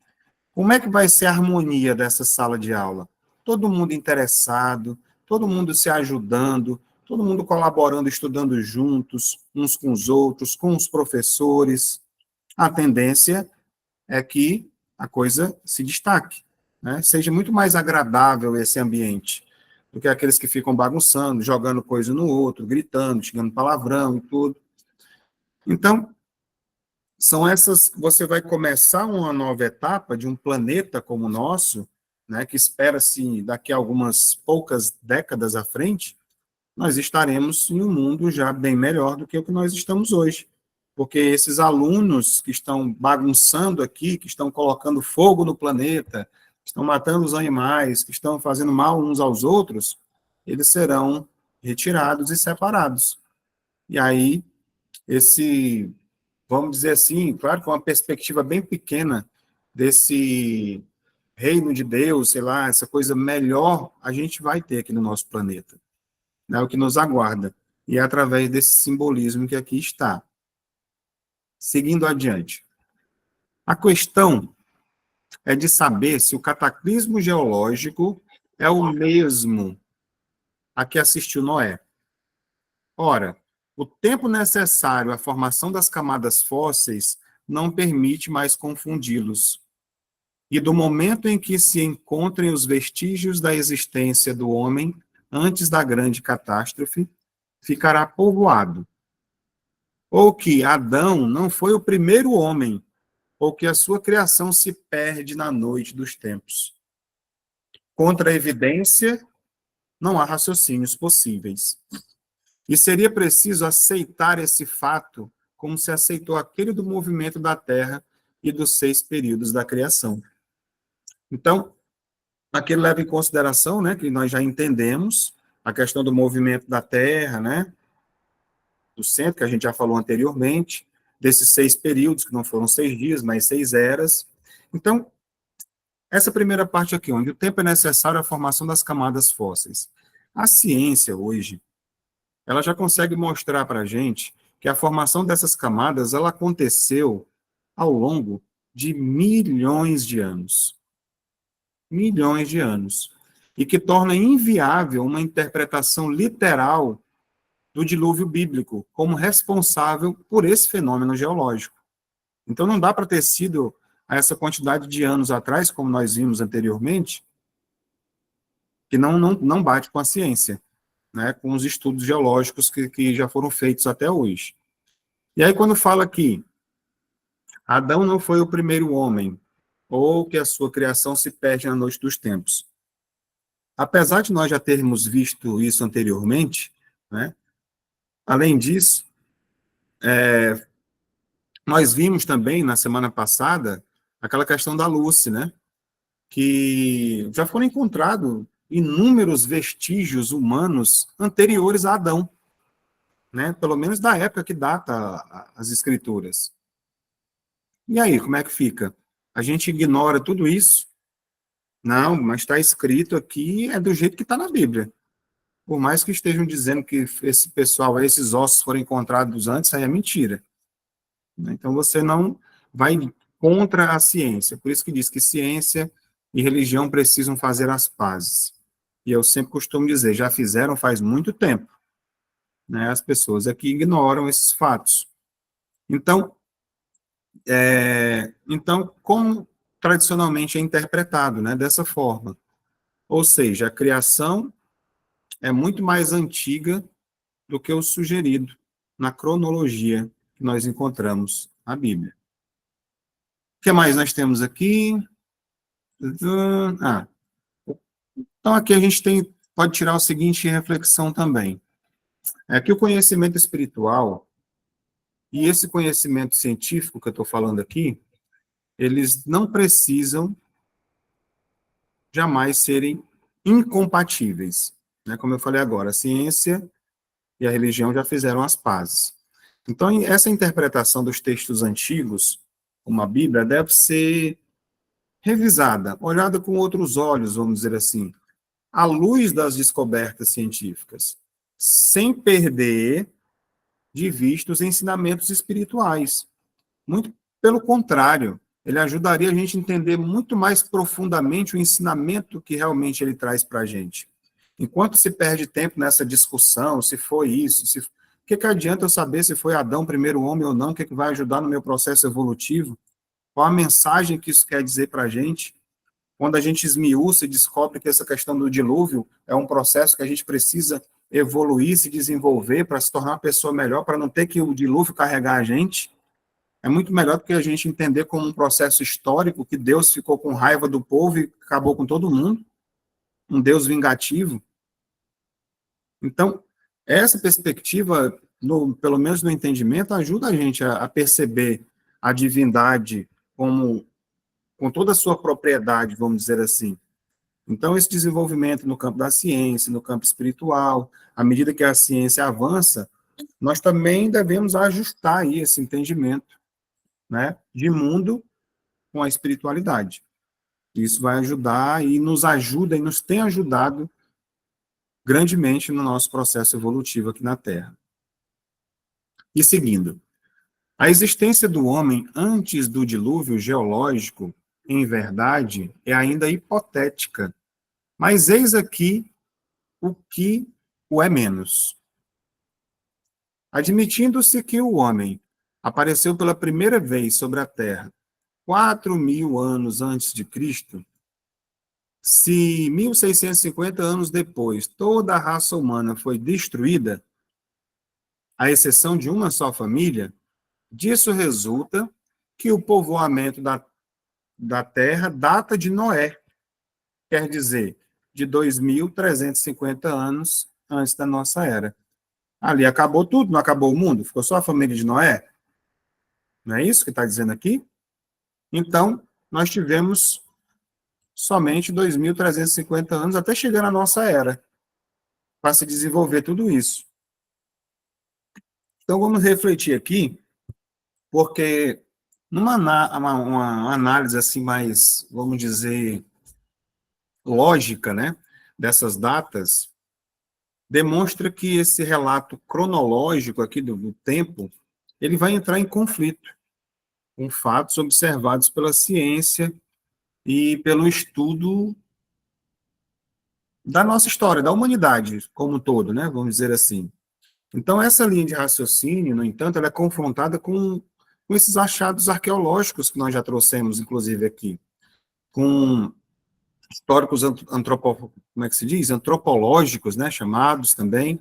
A: como é que vai ser a harmonia dessa sala de aula? Todo mundo interessado, todo mundo se ajudando, todo mundo colaborando, estudando juntos, uns com os outros, com os professores. A tendência é que a coisa se destaque, né? Seja muito mais agradável esse ambiente do que aqueles que ficam bagunçando, jogando coisa no outro, gritando, xingando palavrão e tudo. Então, são essas, você vai começar uma nova etapa de um planeta como o nosso, né, que espera-se daqui a algumas poucas décadas à frente, nós estaremos em um mundo já bem melhor do que o que nós estamos hoje. Porque esses alunos que estão bagunçando aqui, que estão colocando fogo no planeta, que estão matando os animais, que estão fazendo mal uns aos outros, eles serão retirados e separados. E aí, esse, vamos dizer assim, claro que é uma perspectiva bem pequena desse reino de Deus, sei lá, essa coisa melhor a gente vai ter aqui no nosso planeta, né, o que nos aguarda. E é através desse simbolismo que aqui está. Seguindo adiante. A questão é de saber se o cataclismo geológico é o mesmo a que assistiu Noé. Ora, o tempo necessário à formação das camadas fósseis não permite mais confundi-los. E do momento em que se encontrem os vestígios da existência do homem antes da grande catástrofe, ficará povoado. Ou que Adão não foi o primeiro homem, ou que a sua criação se perde na noite dos tempos. Contra a evidência, não há raciocínios possíveis. E seria preciso aceitar esse fato como se aceitou aquele do movimento da Terra e dos 6 períodos da criação. Então, aqui leva em consideração, né, que nós já entendemos a questão do movimento da Terra, né, do centro, que a gente já falou anteriormente, desses 6 períodos, que não foram 6 dias, mas 6 eras. Então, essa primeira parte aqui, onde o tempo é necessário à formação das camadas fósseis. A ciência, hoje, ela já consegue mostrar para a gente que a formação dessas camadas, ela aconteceu ao longo de milhões de anos. Milhões de anos. E que torna inviável uma interpretação literal do dilúvio bíblico como responsável por esse fenômeno geológico. Então, não dá para ter sido a essa quantidade de anos atrás, como nós vimos anteriormente, que não bate com a ciência, né, com os estudos geológicos que já foram feitos até hoje. E aí, quando fala que Adão não foi o primeiro homem, ou que a sua criação se perde na noite dos tempos. Apesar de nós já termos visto isso anteriormente, né, além disso, nós vimos também, na semana passada, aquela questão da Lucy, né, que já foram encontrados inúmeros vestígios humanos anteriores a Adão, né, pelo menos da época que data as escrituras. E aí, como é que fica? A gente ignora tudo isso? Não, mas está escrito aqui, é do jeito que está na Bíblia. Por mais que estejam dizendo que esse pessoal, esses ossos foram encontrados antes, aí é mentira. Então, você não vai contra a ciência. Por isso que diz que ciência e religião precisam fazer as pazes. E eu sempre costumo dizer, já fizeram faz muito tempo, né? As pessoas aqui ignoram esses fatos. Então, como tradicionalmente é interpretado, né? Dessa forma. Ou seja, a criação é muito mais antiga do que o sugerido na cronologia que nós encontramos na Bíblia. O que mais nós temos aqui? Ah, então aqui a gente pode tirar o seguinte reflexão também. É que o conhecimento espiritual e esse conhecimento científico que eu estou falando aqui, eles não precisam jamais serem incompatíveis. Né? Como eu falei agora, a ciência e a religião já fizeram as pazes. Então, essa interpretação dos textos antigos, como a Bíblia, deve ser revisada, olhada com outros olhos, vamos dizer assim, à luz das descobertas científicas, sem perder de vista os ensinamentos espirituais. Muito pelo contrário, ele ajudaria a gente a entender muito mais profundamente o ensinamento que realmente ele traz para a gente. Enquanto se perde tempo nessa discussão, se foi isso, o que adianta eu saber se foi Adão o primeiro homem ou não, o que vai ajudar no meu processo evolutivo? Qual a mensagem que isso quer dizer para a gente? Quando a gente esmiuça e descobre que essa questão do dilúvio é um processo que a gente precisa evoluir, se desenvolver para se tornar uma pessoa melhor, para não ter que o dilúvio carregar a gente, é muito melhor do que a gente entender como um processo histórico que Deus ficou com raiva do povo e acabou com todo mundo, um Deus vingativo. Então, essa perspectiva, pelo menos no entendimento, ajuda a gente a perceber a divindade com toda a sua propriedade, vamos dizer assim. Então, esse desenvolvimento no campo da ciência, no campo espiritual, à medida que a ciência avança, nós também devemos ajustar aí esse entendimento, né, de mundo com a espiritualidade. Isso vai ajudar e nos ajuda e nos tem ajudado grandemente no nosso processo evolutivo aqui na Terra. E seguindo, a existência do homem antes do dilúvio geológico, em verdade, é ainda hipotética, mas eis aqui o que o é menos. Admitindo-se que o homem apareceu pela primeira vez sobre a Terra 4.000 anos antes de Cristo, se 1.650 anos depois toda a raça humana foi destruída, à exceção de uma só família, disso resulta que o povoamento da Terra data de Noé, quer dizer, de 2.350 anos antes da nossa era. Ali acabou tudo, não acabou o mundo, ficou só a família de Noé? Não é isso que está dizendo aqui? Então, nós tivemos somente 2.350 anos até chegar na nossa era, para se desenvolver tudo isso. Então, vamos refletir aqui, porque uma análise assim mais, vamos dizer, lógica, né, dessas datas, demonstra que esse relato cronológico aqui do tempo, ele vai entrar em conflito com fatos observados pela ciência e pelo estudo da nossa história, da humanidade como um todo, né, vamos dizer assim. Então, essa linha de raciocínio, no entanto, ela é confrontada com esses achados arqueológicos que nós já trouxemos, inclusive, aqui, com históricos como é que se diz? Antropológicos, né, chamados também,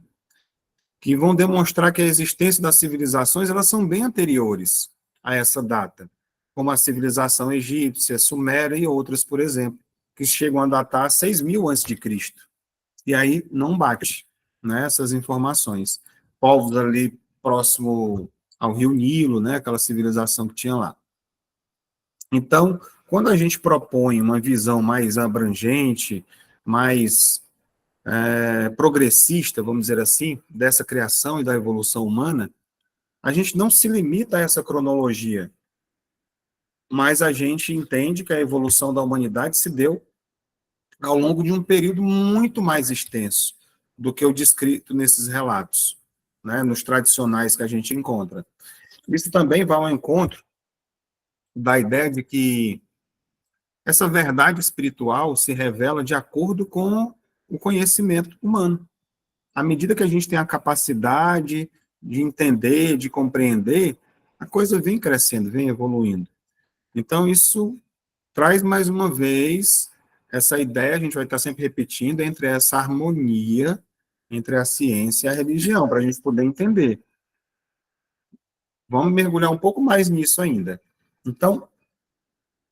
A: que vão demonstrar que a existência das civilizações, elas são bem anteriores a essa data, como a civilização egípcia, suméria e outras, por exemplo, que chegam a datar 6.000 a.C. E aí não bate, né, essas informações. Povos ali próximo ao Rio Nilo, né, aquela civilização que tinha lá. Então, quando a gente propõe uma visão mais abrangente, mais progressista, vamos dizer assim, dessa criação e da evolução humana, a gente não se limita a essa cronologia, mas a gente entende que a evolução da humanidade se deu ao longo de um período muito mais extenso do que o descrito nesses relatos, né, nos tradicionais que a gente encontra. Isso também vai ao encontro da ideia de que essa verdade espiritual se revela de acordo com o conhecimento humano. À medida que a gente tem a capacidade de entender, de compreender, a coisa vem crescendo, vem evoluindo. Então, isso traz mais uma vez essa ideia, a gente vai estar sempre repetindo, entre essa harmonia entre a ciência e a religião, para a gente poder entender. Vamos mergulhar um pouco mais nisso ainda. Então,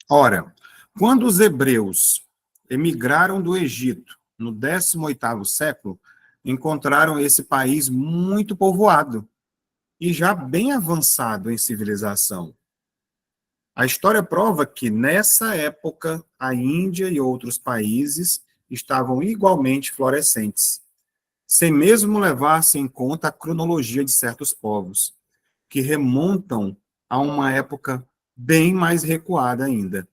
A: ora, quando os hebreus emigraram do Egito, no 18º século, encontraram esse país muito povoado e já bem avançado em civilização. A história prova que, nessa época, a Índia e outros países estavam igualmente florescentes, sem mesmo levar-se em conta a cronologia de certos povos, que remontam a uma época bem mais recuada ainda.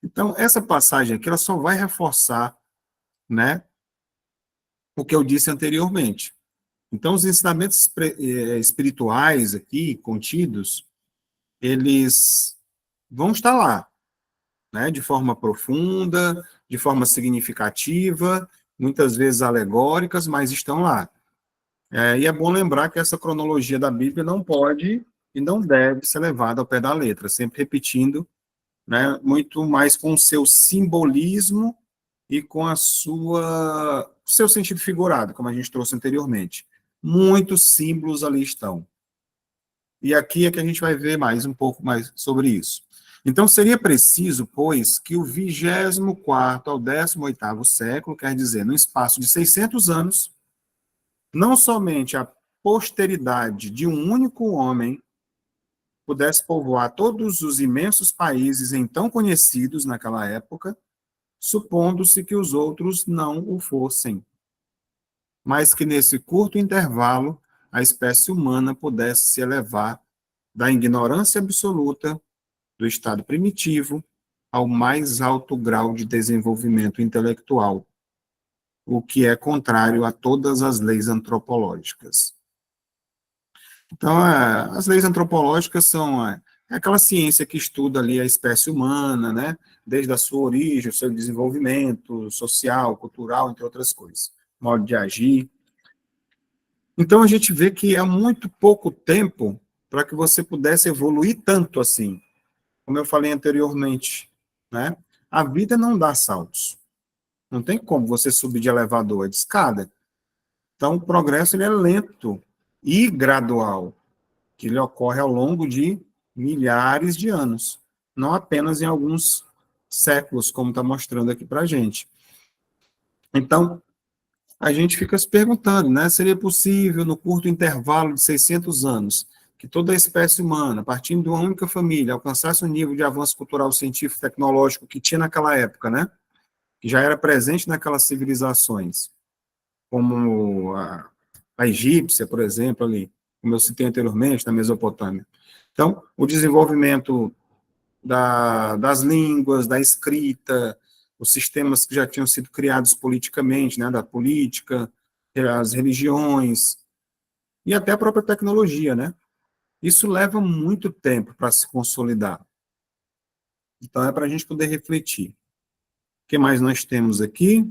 A: Então, essa passagem aqui ela só vai reforçar, né, o que eu disse anteriormente. Então, os ensinamentos espirituais aqui contidos, eles vão estar lá, né, de forma profunda, de forma significativa, muitas vezes alegóricas, mas estão lá. E é bom lembrar que essa cronologia da Bíblia não pode e não deve ser levada ao pé da letra, sempre repetindo, né, muito mais com o seu simbolismo e com o seu sentido figurado, como a gente trouxe anteriormente. Muitos símbolos ali estão. E aqui é que a gente vai ver um pouco mais sobre isso. Então, seria preciso, pois, que o 24º ao 18º século, quer dizer, no espaço de 600 anos, não somente a posteridade de um único homem pudesse povoar todos os imensos países então conhecidos naquela época, supondo-se que os outros não o fossem, mas que nesse curto intervalo a espécie humana pudesse se elevar da ignorância absoluta do estado primitivo ao mais alto grau de desenvolvimento intelectual, o que é contrário a todas as leis antropológicas. Então, as leis antropológicas são aquela ciência que estuda ali a espécie humana, né, desde a sua origem, o seu desenvolvimento social, cultural, entre outras coisas, modo de agir. Então, a gente vê que é muito pouco tempo para que você pudesse evoluir tanto assim, como eu falei anteriormente, né? A vida não dá saltos. Não tem como você subir de elevador, é de escada. Então, o progresso ele é lento e gradual, que ele ocorre ao longo de milhares de anos, não apenas em alguns séculos, como está mostrando aqui para a gente. Então, a gente fica se perguntando, né? Seria possível, no curto intervalo de 600 anos, que toda a espécie humana, partindo de uma única família, alcançasse um nível de avanço cultural, científico, tecnológico que tinha naquela época, né? Que já era presente naquelas civilizações, como a egípcia, por exemplo, ali, como eu citei anteriormente, na Mesopotâmia. Então, o desenvolvimento das línguas, da escrita, os sistemas que já tinham sido criados politicamente, né, da política, as religiões, e até a própria tecnologia, né? Isso leva muito tempo para se consolidar. Então, é para a gente poder refletir. O que mais nós temos aqui?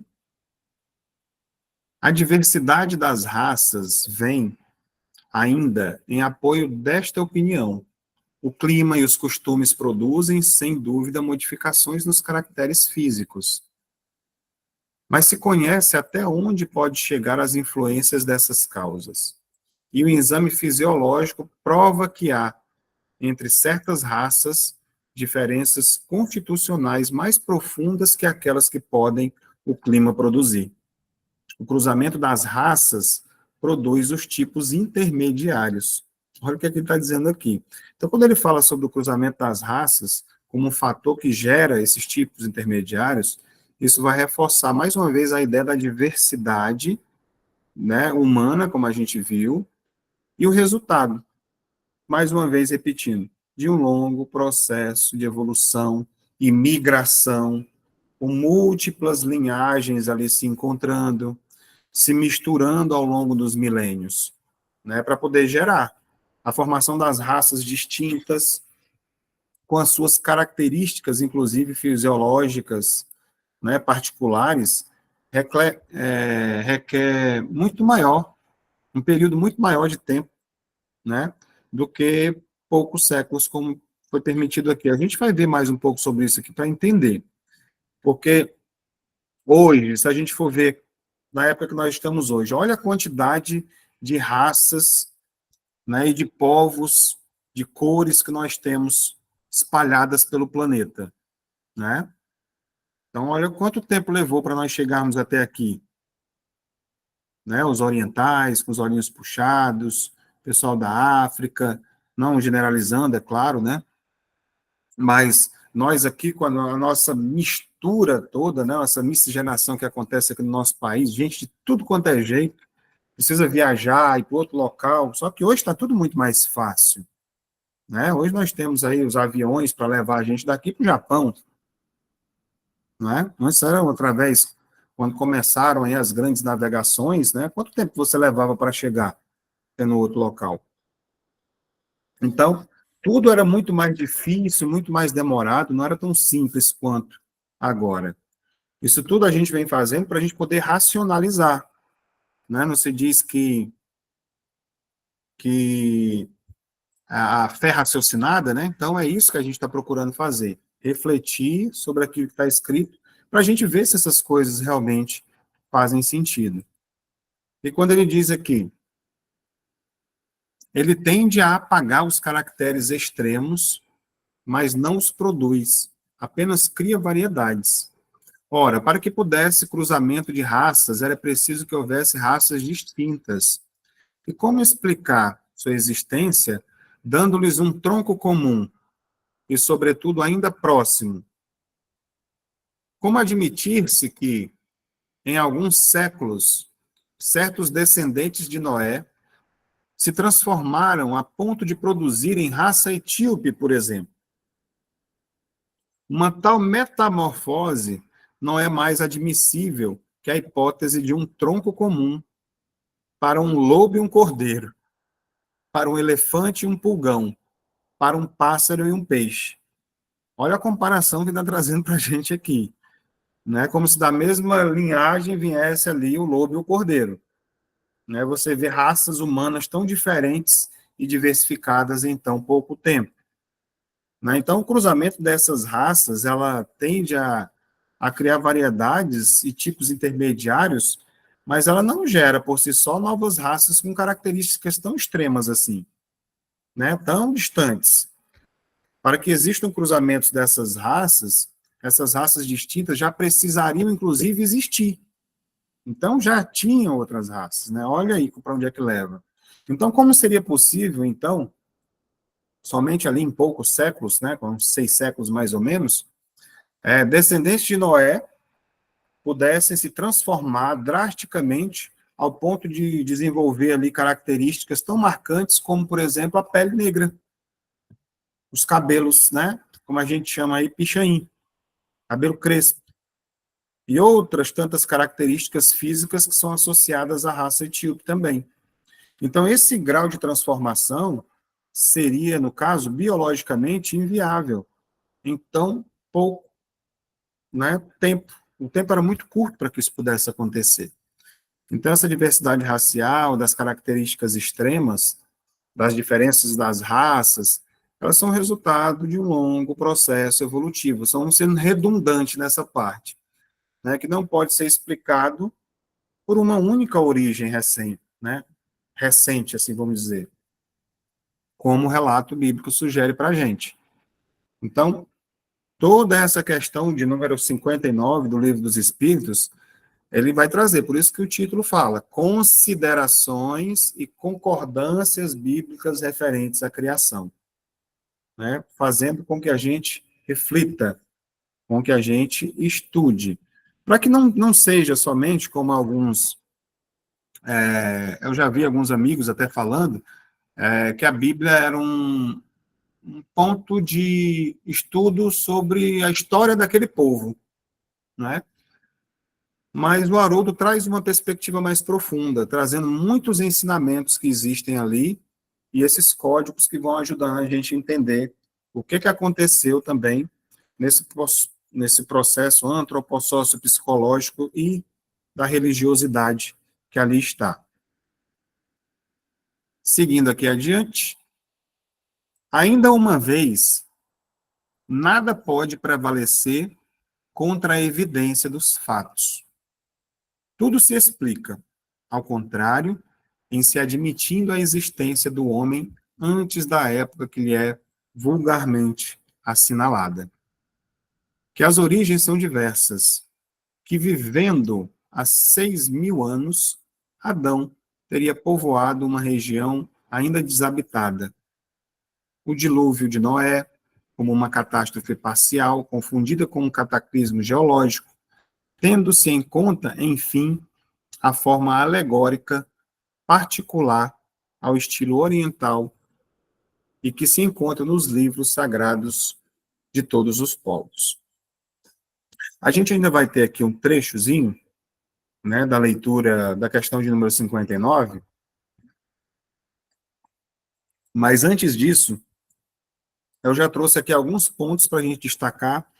A: A diversidade das raças vem ainda em apoio desta opinião. O clima e os costumes produzem, sem dúvida, modificações nos caracteres físicos. Mas se conhece até onde pode chegar as influências dessas causas. E o exame fisiológico prova que há, entre certas raças, diferenças constitucionais mais profundas que aquelas que podem o clima produzir. O cruzamento das raças produz os tipos intermediários. Olha o que ele está dizendo aqui. Então, quando ele fala sobre o cruzamento das raças como um fator que gera esses tipos intermediários, isso vai reforçar mais uma vez a ideia da diversidade, né, humana, como a gente viu, e o resultado, mais uma vez repetindo, de um longo processo de evolução e migração, com múltiplas linhagens ali se encontrando, se misturando ao longo dos milênios, né, para poder gerar a formação das raças distintas, com as suas características, inclusive fisiológicas, né, particulares, requer muito maior, um período muito maior de tempo, né, do que poucos séculos, como foi permitido aqui. A gente vai ver mais um pouco sobre isso aqui para entender, porque hoje, se a gente for ver na época que nós estamos hoje, olha a quantidade de raças, né, e de povos, de cores que nós temos espalhadas pelo planeta, né? Então, olha quanto tempo levou para nós chegarmos até aqui, né? Os orientais, com os olhinhos puxados, pessoal da África, não generalizando, é claro, né? Mas nós aqui, com a nossa mistura toda, né? Essa miscigenação que acontece aqui no nosso país, gente de tudo quanto é jeito, precisa viajar, ir para outro local, só que hoje está tudo muito mais fácil, né? Hoje nós temos aí os aviões para levar a gente daqui para o Japão, né? Antes era através, quando começaram aí as grandes navegações, né? Quanto tempo você levava para chegar no outro local? Então, tudo era muito mais difícil, muito mais demorado, não era tão simples quanto agora. Isso tudo a gente vem fazendo para a gente poder racionalizar, né? Não se diz que a fé raciocinada, né? Então, é isso que a gente está procurando fazer. Refletir sobre aquilo que está escrito, para a gente ver se essas coisas realmente fazem sentido. E quando ele diz aqui, ele tende a apagar os caracteres extremos, mas não os produz, apenas cria variedades. Ora, para que pudesse cruzamento de raças, era preciso que houvesse raças distintas. E como explicar sua existência, dando-lhes um tronco comum, e, sobretudo, ainda próximo? Como admitir-se que, em alguns séculos, certos descendentes de Noé se transformaram a ponto de produzirem raça etíope, por exemplo? Uma tal metamorfose não é mais admissível que a hipótese de um tronco comum para um lobo e um cordeiro, para um elefante e um pulgão, para um pássaro e um peixe. Olha a comparação que está trazendo para a gente aqui, né? Como se da mesma linhagem viesse ali o lobo e o cordeiro, né? Você vê raças humanas tão diferentes e diversificadas em tão pouco tempo, né? Então, o cruzamento dessas raças, ela tende a criar variedades e tipos intermediários, mas ela não gera por si só novas raças com características tão extremas assim, né? Tão distantes. Para que existam cruzamentos dessas raças, essas raças distintas já precisariam, inclusive, existir. Então, já tinham outras raças, né? Olha aí para onde é que leva. Então, como seria possível, então, somente ali em poucos séculos, né, com 6 séculos mais ou menos, descendentes de Noé pudessem se transformar drasticamente ao ponto de desenvolver ali características tão marcantes como, por exemplo, a pele negra, os cabelos, né, como a gente chama aí, pichain, cabelo crespo, e outras tantas características físicas que são associadas à raça etíope também. Então, esse grau de transformação seria, no caso, biologicamente inviável em tão pouco, né, tempo. O tempo era muito curto para que isso pudesse acontecer. Então, essa diversidade racial, das características extremas, das diferenças das raças, elas são resultado de um longo processo evolutivo, são sendo redundante nessa parte, né, que não pode ser explicado por uma única origem recente, né, recente, assim vamos dizer, como o relato bíblico sugere para a gente. Então, toda essa questão de número 59 do Livro dos Espíritos, ele vai trazer, por isso que o título fala, considerações e concordâncias bíblicas referentes à criação, né? Fazendo com que a gente reflita, com que a gente estude, para que não seja somente como alguns, eu já vi alguns amigos até falando, que a Bíblia era um ponto de estudo sobre a história daquele povo, né? Mas o Haroldo traz uma perspectiva mais profunda, trazendo muitos ensinamentos que existem ali e esses códigos que vão ajudar a gente a entender o que aconteceu também nesse processo antropossócio psicológico e da religiosidade que ali está. Seguindo aqui adiante, ainda uma vez, nada pode prevalecer contra a evidência dos fatos. Tudo se explica, ao contrário, em se admitindo a existência do homem antes da época que lhe é vulgarmente assinalada. Que as origens são diversas, que vivendo há 6.000 anos, Adão teria povoado uma região ainda desabitada. O dilúvio de Noé, como uma catástrofe parcial, confundida com um cataclismo geológico, tendo-se em conta, enfim, a forma alegórica particular ao estilo oriental e que se encontra nos livros sagrados de todos os povos. A gente ainda vai ter aqui um trechozinho, né, da leitura da questão de número 59, mas antes disso, eu já trouxe aqui alguns pontos para a gente destacar,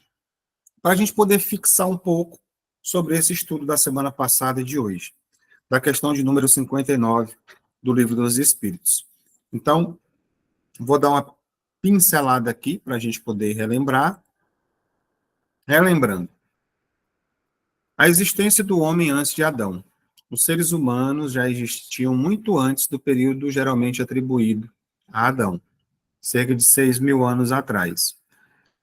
A: para a gente poder fixar um pouco sobre esse estudo da semana passada e de hoje, da questão de número 59 do Livro dos Espíritos. Então, vou dar uma pincelada aqui para a gente poder relembrar. Relembrando, a existência do homem antes de Adão. Os seres humanos já existiam muito antes do período geralmente atribuído a Adão, cerca de 6.000 anos atrás.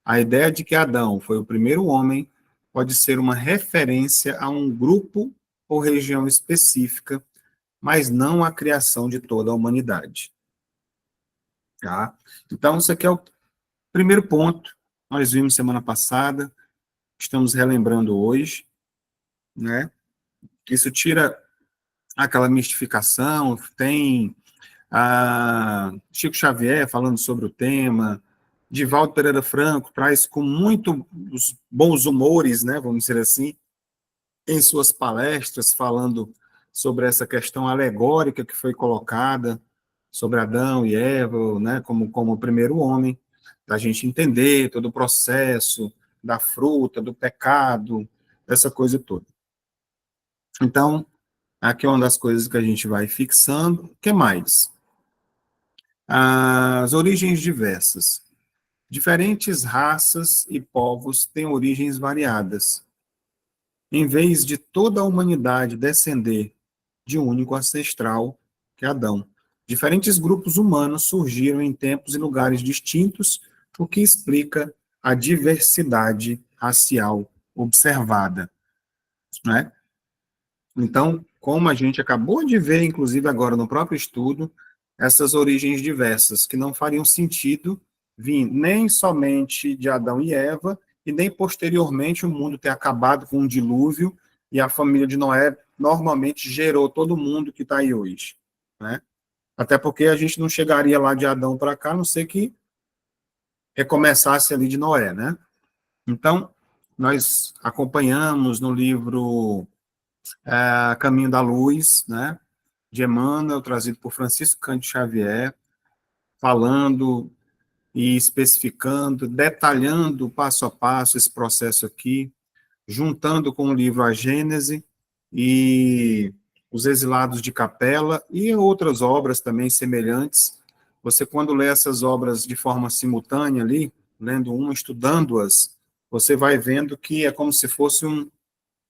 A: A ideia de que Adão foi o primeiro homem pode ser uma referência a um grupo ou região específica, mas não a criação de toda a humanidade. Tá? Então, isso aqui é o primeiro ponto. Nós vimos semana passada, estamos relembrando hoje, né? Isso tira aquela mistificação, tem Chico Xavier falando sobre o tema, Divaldo Pereira Franco traz com muito bons humores, né, vamos dizer assim, em suas palestras, falando sobre essa questão alegórica que foi colocada sobre Adão e Eva, né, como o primeiro homem, da gente entender todo o processo da fruta, do pecado, essa coisa toda. Então, aqui é uma das coisas que a gente vai fixando. O que mais? As origens diversas. Diferentes raças e povos têm origens variadas. Em vez de toda a humanidade descender de um único ancestral, que é Adão, diferentes grupos humanos surgiram em tempos e lugares distintos, o que explica a diversidade racial observada, né? Então, como a gente acabou de ver, inclusive agora no próprio estudo, essas origens diversas, que não fariam sentido vir nem somente de Adão e Eva, e nem posteriormente o mundo ter acabado com um dilúvio, e a família de Noé normalmente gerou todo mundo que está aí hoje, né? Até porque a gente não chegaria lá de Adão para cá, a não ser que recomeçasse ali de Noé, né? Então, nós acompanhamos no livro Caminho da Luz, né, de Emmanuel, trazido por Francisco Cândido Xavier, falando e especificando, detalhando passo a passo esse processo aqui, juntando com o livro A Gênese e Os Exilados de Capela e outras obras também semelhantes. Você, quando lê essas obras de forma simultânea ali, lendo uma, estudando-as, você vai vendo que é como se fosse um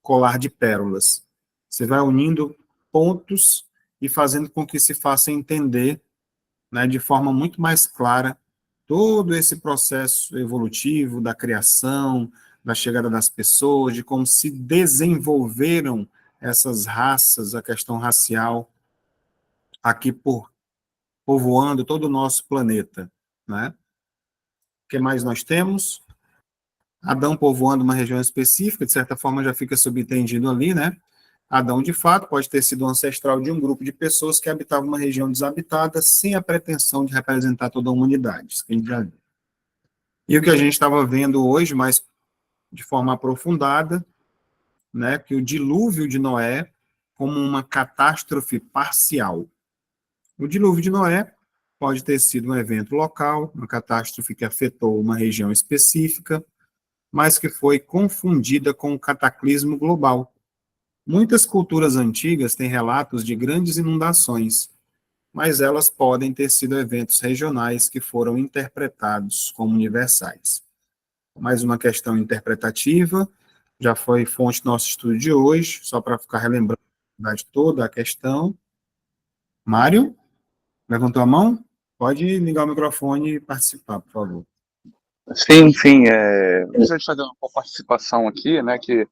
A: colar de pérolas. Você vai unindo pontos e fazendo com que se faça entender, né, de forma muito mais clara todo esse processo evolutivo da criação, da chegada das pessoas, de como se desenvolveram essas raças, a questão racial, aqui povoando todo o nosso planeta, né? O que mais nós temos? Adão povoando uma região específica, de certa forma já fica subentendido ali, né? Adão, de fato, pode ter sido ancestral de um grupo de pessoas que habitavam uma região desabitada sem a pretensão de representar toda a humanidade. Isso que a gente já viu. E o que a gente estava vendo hoje, mais de forma aprofundada, né, que o dilúvio de Noé como uma catástrofe parcial. O dilúvio de Noé pode ter sido um evento local, uma catástrofe que afetou uma região específica, mas que foi confundida com um cataclismo global. Muitas culturas antigas têm relatos de grandes inundações, mas elas podem ter sido eventos regionais que foram interpretados como universais. Mais uma questão interpretativa, já foi fonte do nosso estudo de hoje, só para ficar relembrando toda a questão. Mário, levantou a mão? Pode ligar o microfone e participar, por favor.
D: Sim, sim, gostaria de fazer uma participação aqui, né, que,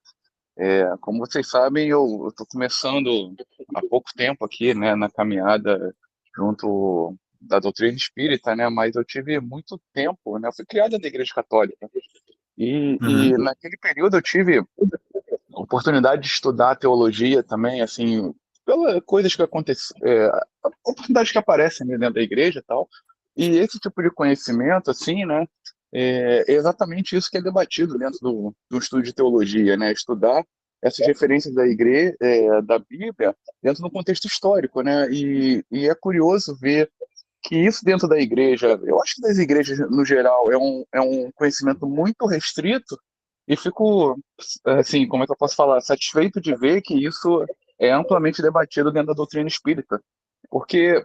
D: como vocês sabem, eu estou começando há pouco tempo aqui, né, na caminhada junto da doutrina espírita, né, mas eu tive muito tempo, né, eu fui criada na Igreja Católica, e naquele período eu tive a oportunidade de estudar teologia também, assim, pelas coisas que acontecem, oportunidades que aparecem, né, dentro da igreja e tal, e esse tipo de conhecimento, assim, né, é exatamente isso que é debatido dentro do estudo de teologia, né? Estudar essas referências da igreja, da Bíblia, dentro do contexto histórico, né? E é curioso ver que isso dentro da igreja, eu acho que das igrejas no geral é um conhecimento muito restrito e fico, assim, como é que eu posso falar, satisfeito de ver que isso é amplamente debatido dentro da doutrina espírita, porque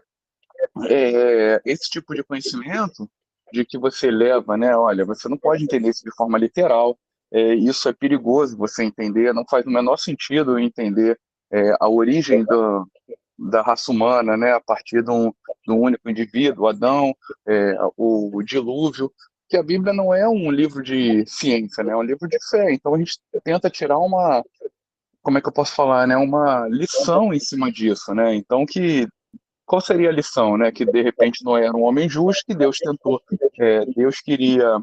D: esse tipo de conhecimento de que você leva, né? Olha, você não pode entender isso de forma literal. Isso é perigoso você entender. Não faz o menor sentido entender a origem da raça humana, né? A partir de um único indivíduo, Adão, o dilúvio. Que a Bíblia não é um livro de ciência, né? É um livro de fé. Então a gente tenta tirar uma, como é que eu posso falar, né? Uma lição em cima disso, né? Então qual seria a lição, né? Que de repente não era um homem justo, que Deus tentou, Deus queria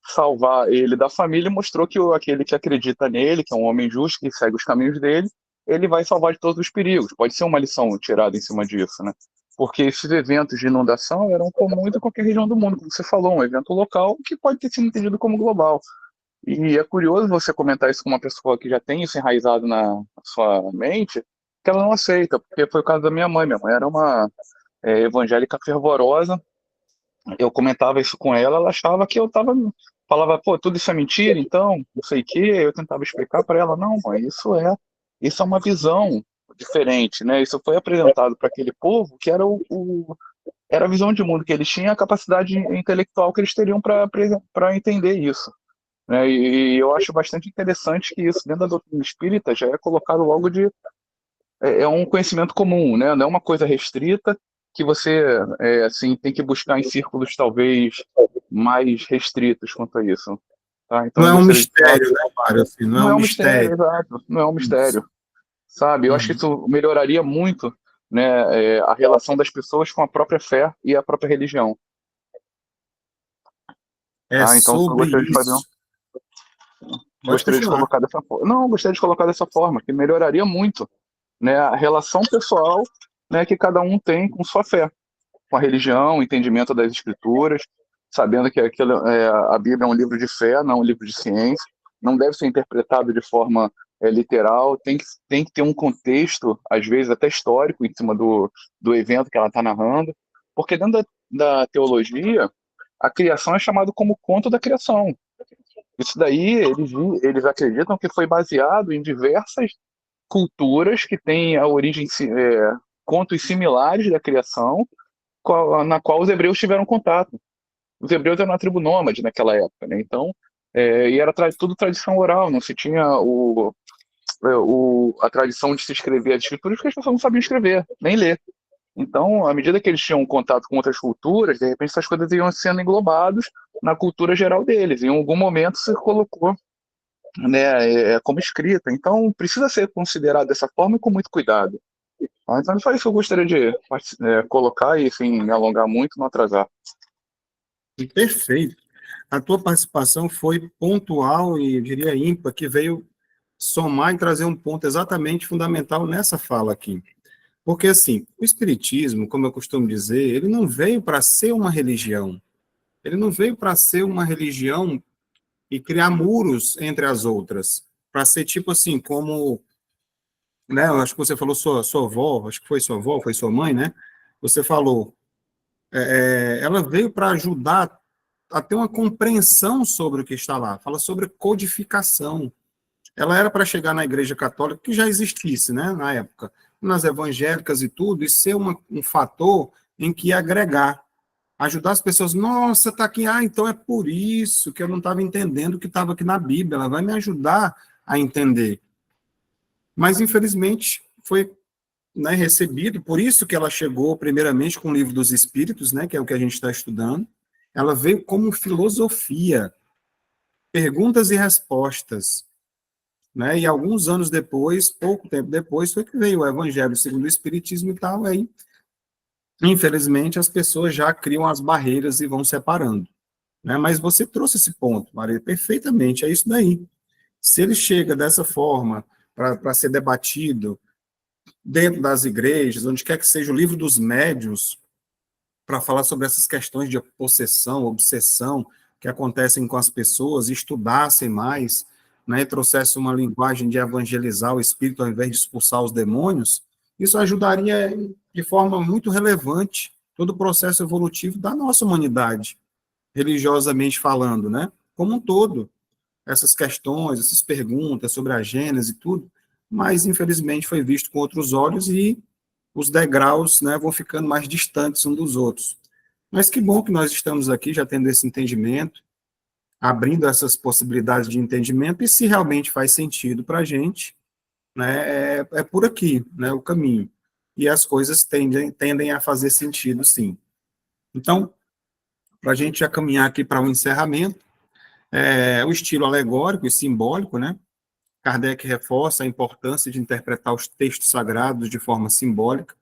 D: salvar ele da família e mostrou que aquele que acredita nele, que é um homem justo, que segue os caminhos dele, ele vai salvar de todos os perigos. Pode ser uma lição tirada em cima disso, né? Porque esses eventos de inundação eram comuns em qualquer região do mundo, como você falou, um evento local que pode ter sido entendido como global. E é curioso você comentar isso com uma pessoa que já tem isso enraizado na sua mente, que ela não aceita, porque foi o caso da minha mãe. Minha mãe era uma evangélica fervorosa. Eu comentava isso com ela, ela achava que eu tava, falava, pô, tudo isso é mentira, então, não sei o quê. Eu tentava explicar para ela, não, mãe, isso é uma visão diferente, né? Isso foi apresentado para aquele povo que era a visão de mundo que eles tinham, a capacidade intelectual que eles teriam para entender isso, né? E eu acho bastante interessante que isso dentro da doutrina espírita já é colocado logo é um conhecimento comum, né? Não é uma coisa restrita que você assim tem que buscar em círculos talvez mais restritos quanto a isso, tá? Então
A: Não
D: eu
A: é um
D: gostaria de falar,
A: mistério, né, Mário? Assim, não é
D: não
A: um
D: é um mistério,
A: mistério.
D: exato, não é um
A: Isso.
D: mistério, sabe? Eu acho que
A: Uhum.
D: isso melhoraria muito, né, a relação das pessoas com a própria fé e a própria religião,
A: É
D: tá? Então eu
A: sobre isso. Pode
D: gostaria de
A: continuar.
D: colocar dessa forma. Não, eu gostaria de colocar dessa forma, que melhoraria muito, né, a relação pessoal, né, que cada um tem com sua fé, com a religião, o entendimento das escrituras, sabendo que a Bíblia é um livro de fé, não um livro de ciência, não deve ser interpretado de forma literal, tem que ter um contexto, às vezes até histórico, em cima do evento que ela está narrando, porque dentro da teologia, a criação é chamado como conto da criação. Isso daí, eles acreditam que foi baseado em diversas culturas que têm a origem, contos similares da criação, na qual os hebreus tiveram contato. Os hebreus eram uma tribo nômade naquela época, né? Então, e era tudo tradição oral, não se tinha a tradição de se escrever as escrituras, porque as pessoas não sabiam escrever, nem ler. Então, à medida que eles tinham contato com outras culturas, de repente essas coisas iam sendo englobadas na cultura geral deles. Em algum momento se colocou, né, como escrita. Então, precisa ser considerado dessa forma e com muito cuidado. Então, só isso que eu gostaria de colocar e, sem me alongar muito, não atrasar.
A: Perfeito. A tua participação foi pontual e, eu diria, ímpar, que veio somar e trazer um ponto exatamente fundamental nessa fala aqui. Porque, assim, o Espiritismo, como eu costumo dizer, ele não veio para ser uma religião. Ele não veio para ser uma religião e criar muros entre as outras. Para ser tipo assim, como, né, eu acho que você falou sua avó, acho que foi sua avó, foi sua mãe, né? Você falou, ela veio para ajudar a ter uma compreensão sobre o que está lá. Fala sobre codificação. ela era para chegar na Igreja Católica, que já existisse, né, na época, nas evangélicas e tudo, e ser um fator em que ia agregar, ajudar as pessoas. Nossa, está aqui, então é por isso que eu não estava entendendo o que estava aqui na Bíblia, ela vai me ajudar a entender. Mas, infelizmente, foi, né, recebido, por isso que ela chegou, primeiramente, com o Livro dos Espíritos, né, que é o que a gente está estudando. Ela veio como filosofia, perguntas e respostas, né, e alguns anos depois, pouco tempo depois, foi que veio o Evangelho segundo o Espiritismo e tal, aí, infelizmente, as pessoas já criam as barreiras e vão separando, né, mas você trouxe esse ponto, Maria, perfeitamente, é isso daí. Se ele chega dessa forma para ser debatido dentro das igrejas, onde quer que seja o livro dos médiuns, para falar sobre essas questões de possessão, obsessão, que acontecem com as pessoas, estudassem mais, né, e trouxessem uma linguagem de evangelizar o espírito ao invés de expulsar os demônios, isso ajudaria de forma muito relevante todo o processo evolutivo da nossa humanidade, religiosamente falando, né, como um todo. Essas questões, essas perguntas sobre a Gênese e tudo, mas infelizmente foi visto com outros olhos e os degraus, né, vão ficando mais distantes uns dos outros. Mas que bom que nós estamos aqui já tendo esse entendimento, abrindo essas possibilidades de entendimento, e se realmente faz sentido para a gente, né, é por aqui, né, o caminho. E as coisas tendem a fazer sentido, sim. Então, para a gente já caminhar aqui para um encerramento, o estilo alegórico e simbólico, né? Kardec reforça a importância de interpretar os textos sagrados de forma simbólica,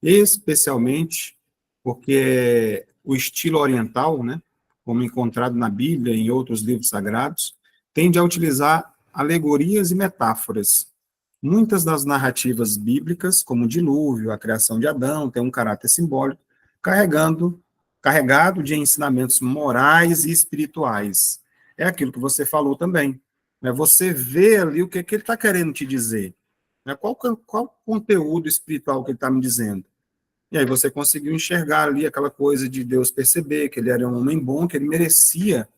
A: especialmente porque o estilo oriental, né, como encontrado na Bíblia e em outros livros sagrados, tende a utilizar alegorias e metáforas. Muitas das narrativas bíblicas, como o dilúvio, a criação de Adão, têm um caráter simbólico, carregado de ensinamentos morais e espirituais. É aquilo que você falou também, né? Você vê ali o que ele está querendo te dizer, né? Qual conteúdo espiritual que ele está me dizendo. E aí você conseguiu enxergar ali aquela coisa de Deus perceber que ele era um homem bom, que ele merecia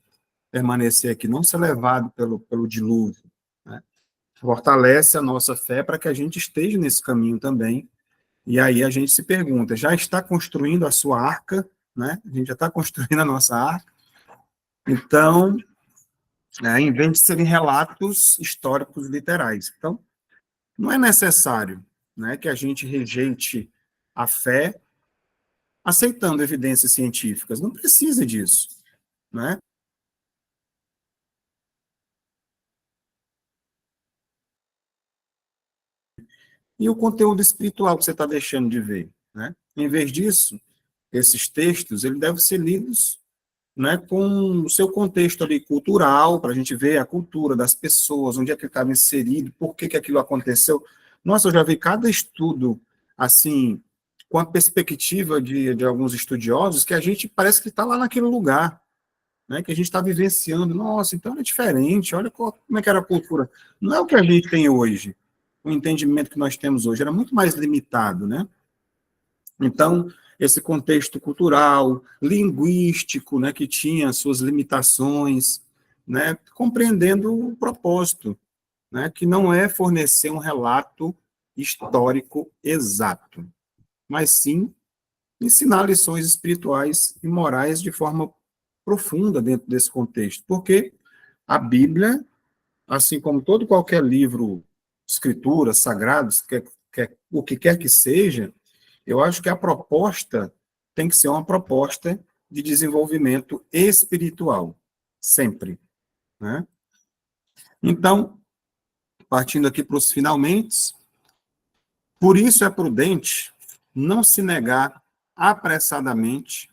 A: permanecer aqui, não ser levado pelo dilúvio, né? Fortalece a nossa fé para que a gente esteja nesse caminho também. E aí a gente se pergunta, já está construindo a sua arca, né? A gente já está construindo a nossa arca. Então, em vez de serem relatos históricos literais. Então, não é necessário, né, que a gente rejeite a fé aceitando evidências científicas. Não precisa disso, né? E o conteúdo espiritual que você está deixando de ver, né? Em vez disso, esses textos, ele devem ser lidos, né, com o seu contexto ali cultural, para a gente ver a cultura das pessoas, onde é que ele estava inserido, por que que aquilo aconteceu. Nossa, eu já vi cada estudo, assim, com a perspectiva de alguns estudiosos, que a gente parece que está lá naquele lugar, né, que a gente está vivenciando. Nossa, então é diferente, olha como é que era a cultura. Não é o que a gente tem hoje, o entendimento que nós temos hoje era muito mais limitado, né? Então, esse contexto cultural, linguístico, né, que tinha suas limitações, né, compreendendo o propósito, né, que não é fornecer um relato histórico exato, mas sim ensinar lições espirituais e morais de forma profunda dentro desse contexto, porque a Bíblia, assim como todo qualquer livro, escritura, sagrados, o que quer que seja, eu acho que a proposta tem que ser uma proposta de desenvolvimento espiritual, sempre, né? Então, partindo aqui para os finalmente, por isso é prudente não se negar apressadamente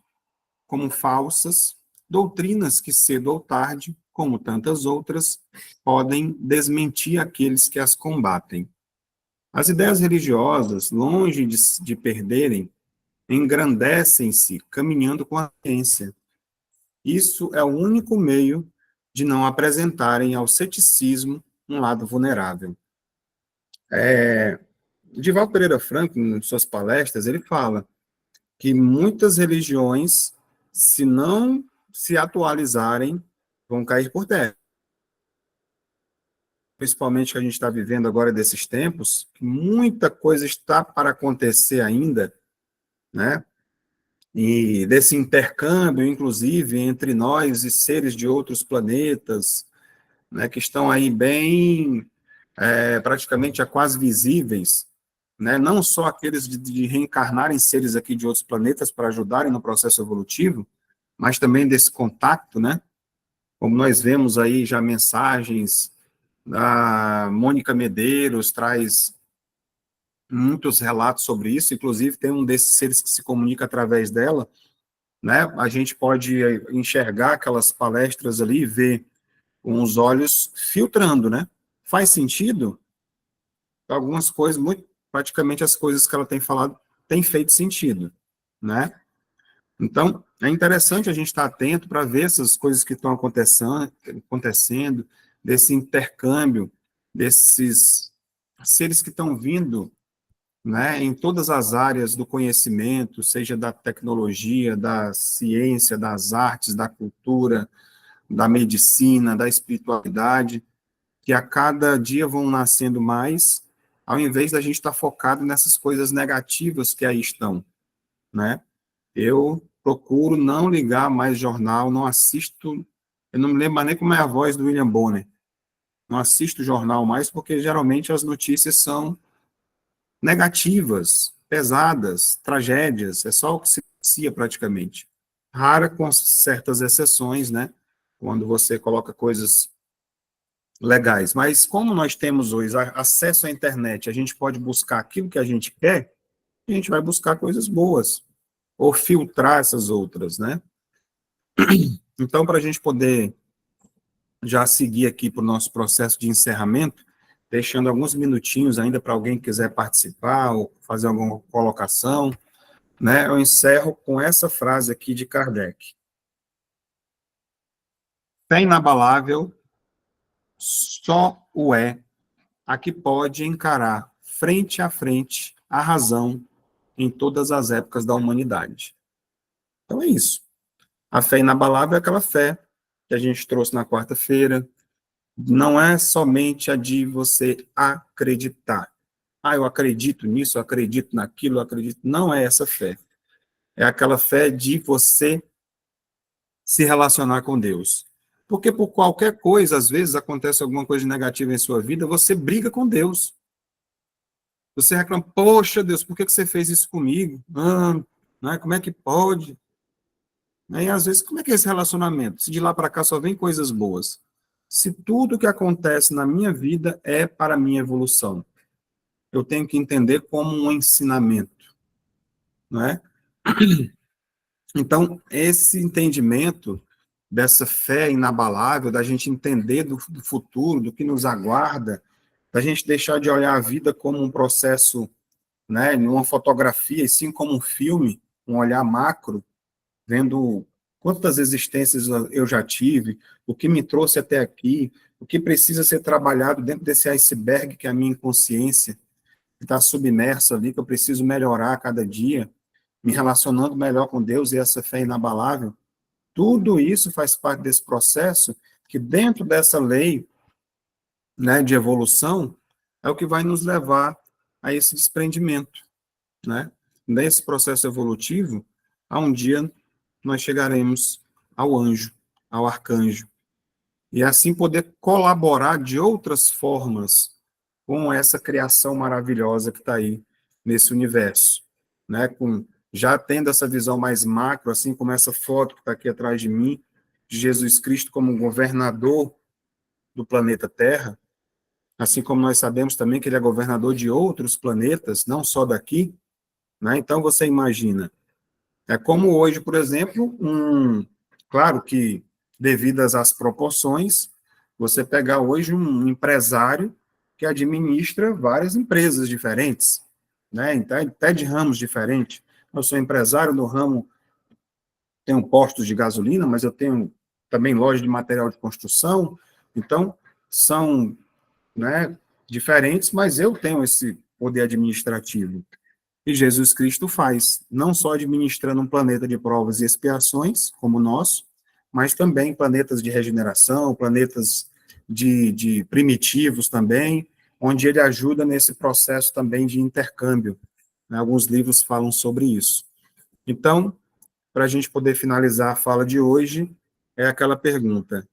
A: como falsas doutrinas que cedo ou tarde, como tantas outras, podem desmentir aqueles que as combatem. As ideias religiosas, longe de perderem, engrandecem-se caminhando com a ciência. Isso é o único meio de não apresentarem ao ceticismo um lado vulnerável. Divaldo Pereira Franco, em suas palestras, ele fala que muitas religiões, se não se atualizarem, vão cair por terra. principalmente que a gente está vivendo agora desses tempos, que muita coisa está para acontecer ainda, né? E desse intercâmbio, inclusive, entre nós e seres de outros planetas, né, que estão aí bem, praticamente quase visíveis, né? Não só aqueles de reencarnarem seres aqui de outros planetas para ajudarem no processo evolutivo, mas também desse contato, né? Como nós vemos aí já mensagens, a Mônica Medeiros traz muitos relatos sobre isso, inclusive tem um desses seres que se comunica através dela, né? A gente pode enxergar aquelas palestras ali e ver com os olhos filtrando, né? Faz sentido? Algumas coisas, muito, praticamente as coisas que ela tem falado têm feito sentido, né? Então, é interessante a gente estar atento para ver essas coisas que estão acontecendo, desse intercâmbio, desses seres que estão vindo, né, em todas as áreas do conhecimento, seja da tecnologia, da ciência, das artes, da cultura, da medicina, da espiritualidade, que a cada dia vão nascendo mais, ao invés da gente estar focado nessas coisas negativas que aí estão, né? Eu procuro não ligar mais jornal, não assisto, eu não me lembro mais nem como é a voz do William Bonner, não assisto jornal mais, porque geralmente as notícias são negativas, pesadas, tragédias, é só o que se noticia praticamente. Rara com certas exceções, né? Quando você coloca coisas legais. Mas como nós temos hoje acesso à internet, a gente pode buscar aquilo que a gente quer, a gente vai buscar coisas boas, ou filtrar essas outras, né? Então, para a gente poder já seguir aqui para o nosso processo de encerramento, deixando alguns minutinhos ainda para alguém que quiser participar ou fazer alguma colocação, né? Eu encerro com essa frase aqui de Kardec. Fé inabalável só o é a que pode encarar frente a frente a razão em todas as épocas da humanidade. Então é isso. A fé inabalável é aquela fé que a gente trouxe na quarta-feira. Não é somente a de você acreditar. Ah, eu acredito nisso, eu acredito naquilo, eu acredito. Não é essa fé. É aquela fé de você se relacionar com Deus. Porque por qualquer coisa, às vezes acontece alguma coisa negativa em sua vida, você briga com Deus. Você reclama, poxa Deus, por que você fez isso comigo? Né? Como é que pode? E às vezes, como é que é esse relacionamento? Se de lá para cá só vem coisas boas. Se tudo que acontece na minha vida é para a minha evolução, eu tenho que entender como um ensinamento, não é? Então, esse entendimento dessa fé inabalável, da gente entender do futuro, do que nos aguarda, da gente deixar de olhar a vida como um processo, né, numa fotografia, e sim como um filme, um olhar macro, vendo quantas existências eu já tive, o que me trouxe até aqui, o que precisa ser trabalhado dentro desse iceberg que é a minha inconsciência, que está submersa ali, que eu preciso melhorar a cada dia, me relacionando melhor com Deus e essa fé inabalável. Tudo isso faz parte desse processo que dentro dessa lei, né, de evolução é o que vai nos levar a esse desprendimento, né? Nesse processo evolutivo, a um dia nós chegaremos ao anjo, ao arcanjo, e assim poder colaborar de outras formas com essa criação maravilhosa que está aí nesse universo, né? Já tendo essa visão mais macro, assim como essa foto que está aqui atrás de mim, de Jesus Cristo como governador do planeta Terra, assim como nós sabemos também que ele é governador de outros planetas, não só daqui, né? Então você imagina, é como hoje, por exemplo, claro que devido às proporções, você pegar hoje um empresário que administra várias empresas diferentes, né? Então, até de ramos diferentes. Eu sou empresário no ramo, tenho postos de gasolina, mas eu tenho também loja de material de construção, então são, né, diferentes, mas eu tenho esse poder administrativo. E Jesus Cristo faz, não só administrando um planeta de provas e expiações, como o nosso, mas também planetas de regeneração, planetas de primitivos também, onde ele ajuda nesse processo também de intercâmbio. Né? Alguns livros falam sobre isso. Então, para a gente poder finalizar a fala de hoje, é aquela pergunta: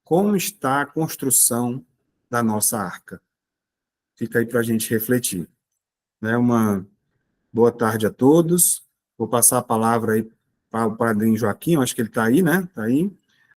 A: como está a construção da nossa arca? Fica aí para a gente refletir. Né? Uma boa tarde a todos. Vou passar a palavra aí para o padrinho Joaquim, acho que ele está aí, né? Está aí.